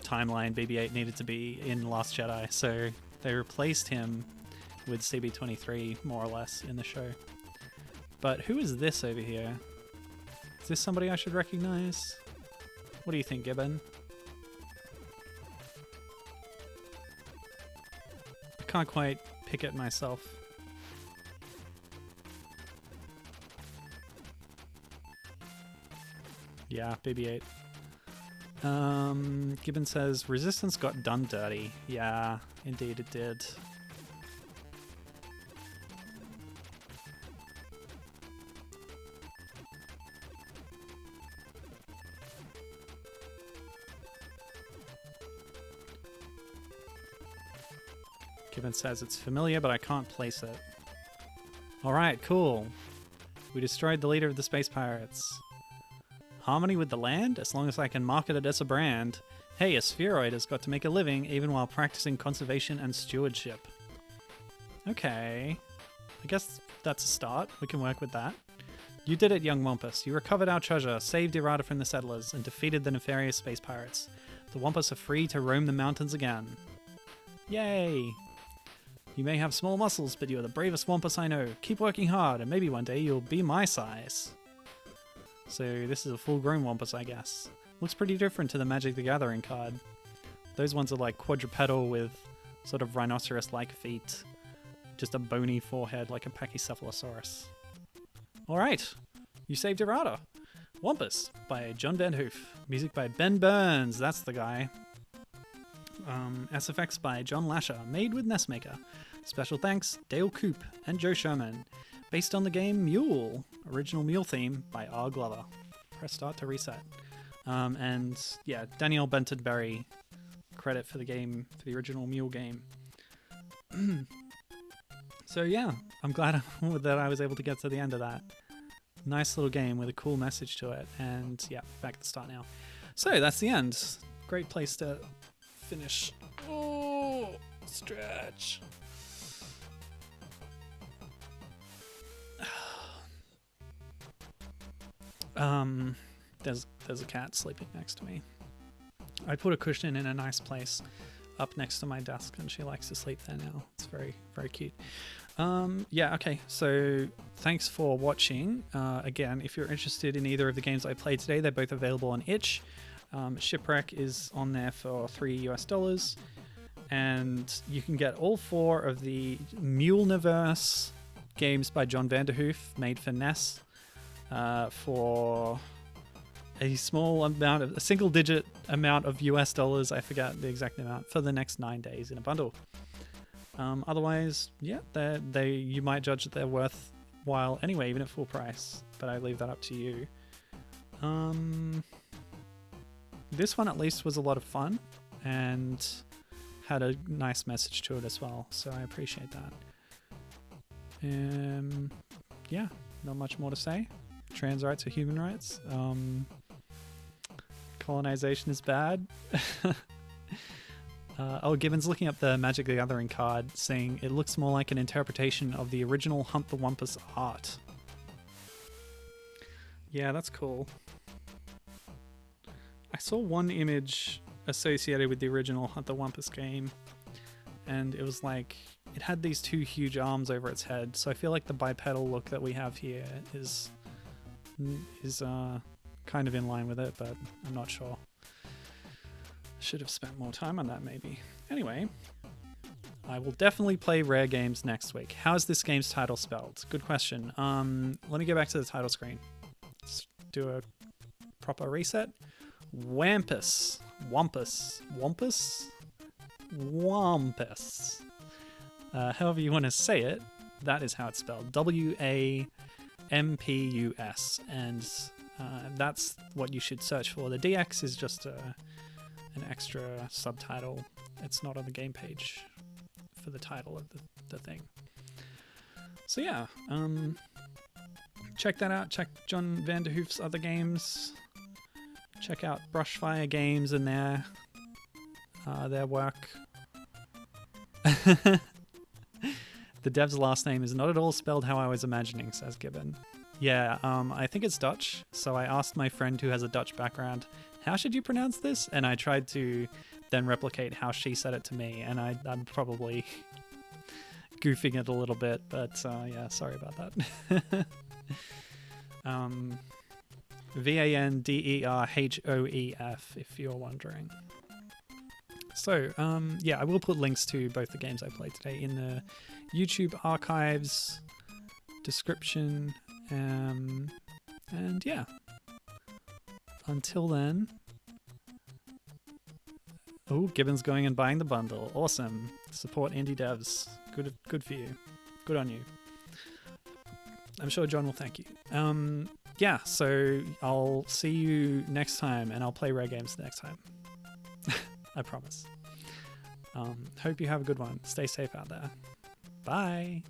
timeline, BB-8 needed to be in Last Jedi, so they replaced him with CB23, more or less, in the show. But who is this over here? Is this somebody I should recognize? What do you think, Gibbon? I can't quite pick it myself. Yeah, BB-8. Gibbon says, Resistance got done dirty. Yeah, indeed it did. Gibbon says it's familiar, but I can't place it. Alright, cool. We destroyed the leader of the space pirates. Harmony with the land? As long as I can market it as a brand. Hey, a spheroid has got to make a living even while practicing conservation and stewardship. Okay. I guess that's a start. We can work with that. You did it, young Wampus. You recovered our treasure, saved Errata from the settlers, and defeated the nefarious space pirates. The Wampus are free to roam the mountains again. Yay! You may have small muscles, but you're the bravest Wampus I know. Keep working hard, and maybe one day you'll be my size. So this is a full-grown Wampus, I guess. Looks pretty different to the Magic the Gathering card. Those ones are like quadrupedal with sort of rhinoceros-like feet. Just a bony forehead like a Pachycephalosaurus. Alright, you saved Errata. Wampus by John Vanderhoef. Music by Ben Burns, that's the guy. SFX by John Lasher, made with NESMaker. Special thanks, Dale Coop and Joe Sherman. Based on the game M.U.L.E, original M.U.L.E theme by R. Glover. Press start to reset. And yeah, Danielle Bunten Berry, credit for the game, for the original M.U.L.E game. So yeah, I'm glad that I was able to get to the end of that. Nice little game with a cool message to it. And yeah, back at the start now. So that's the end. Great place to finish. Oh, stretch. There's a cat sleeping next to me. I put a cushion in a nice place up next to my desk, and she likes to sleep there now. It's very, very cute. Yeah, okay, so thanks for watching. Again, if you're interested in either of the games I played today, they're both available on itch. Shipwreck is on there for $3 US, and you can get all 4 of the Muleniverse games by John Vanderhoef, made for NES, for a small amount of, a single-digit amount of US dollars, I forget the exact amount, for the next 9 days in a bundle. Otherwise, yeah, you might judge that they're worthwhile anyway, even at full price, but I leave that up to you. This one at least was a lot of fun and had a nice message to it as well, so I appreciate that. Yeah, not much more to say. Trans rights are human rights. Colonization is bad. Oh, Gibbon's looking up the Magic the Gathering card, saying it looks more like an interpretation of the original Hunt the Wampus art. Yeah, that's cool. I saw one image associated with the original Hunt the Wampus game, and it was like, it had these 2 huge arms over its head, so I feel like the bipedal look that we have here is kind of in line with it, but I'm not sure. Should have spent more time on that maybe. Anyway, I will definitely play Rare Games next week. How is this game's title spelled? Good question. Let me go back to the title screen. Let's do a proper reset. Wampus. Wampus. Wampus? Wampus. However you want to say it, that is how it's spelled. W-A-M-P-U-S. And that's what you should search for. The DX is just an extra subtitle. It's not on the game page for the title of the thing. So yeah, check that out. Check John Vanderhoef's other games. Check out Brushfire Games and their work. The dev's last name is not at all spelled how I was imagining, says Gibbon. Yeah, I think it's Dutch, so I asked my friend who has a Dutch background, how should you pronounce this? And I tried to then replicate how she said it to me, and I'm probably goofing it a little bit, but yeah, sorry about that. Vanderhoef, if you're wondering. So, yeah, I will put links to both the games I played today in the YouTube archives description. And yeah, until then. Oh, Gibbon's going and buying the bundle. Awesome. Support indie devs. Good for you. Good on you. I'm sure John will thank you. Yeah, so I'll see you next time, and I'll play Rare Games next time. I promise. Hope you have a good one. Stay safe out there. Bye.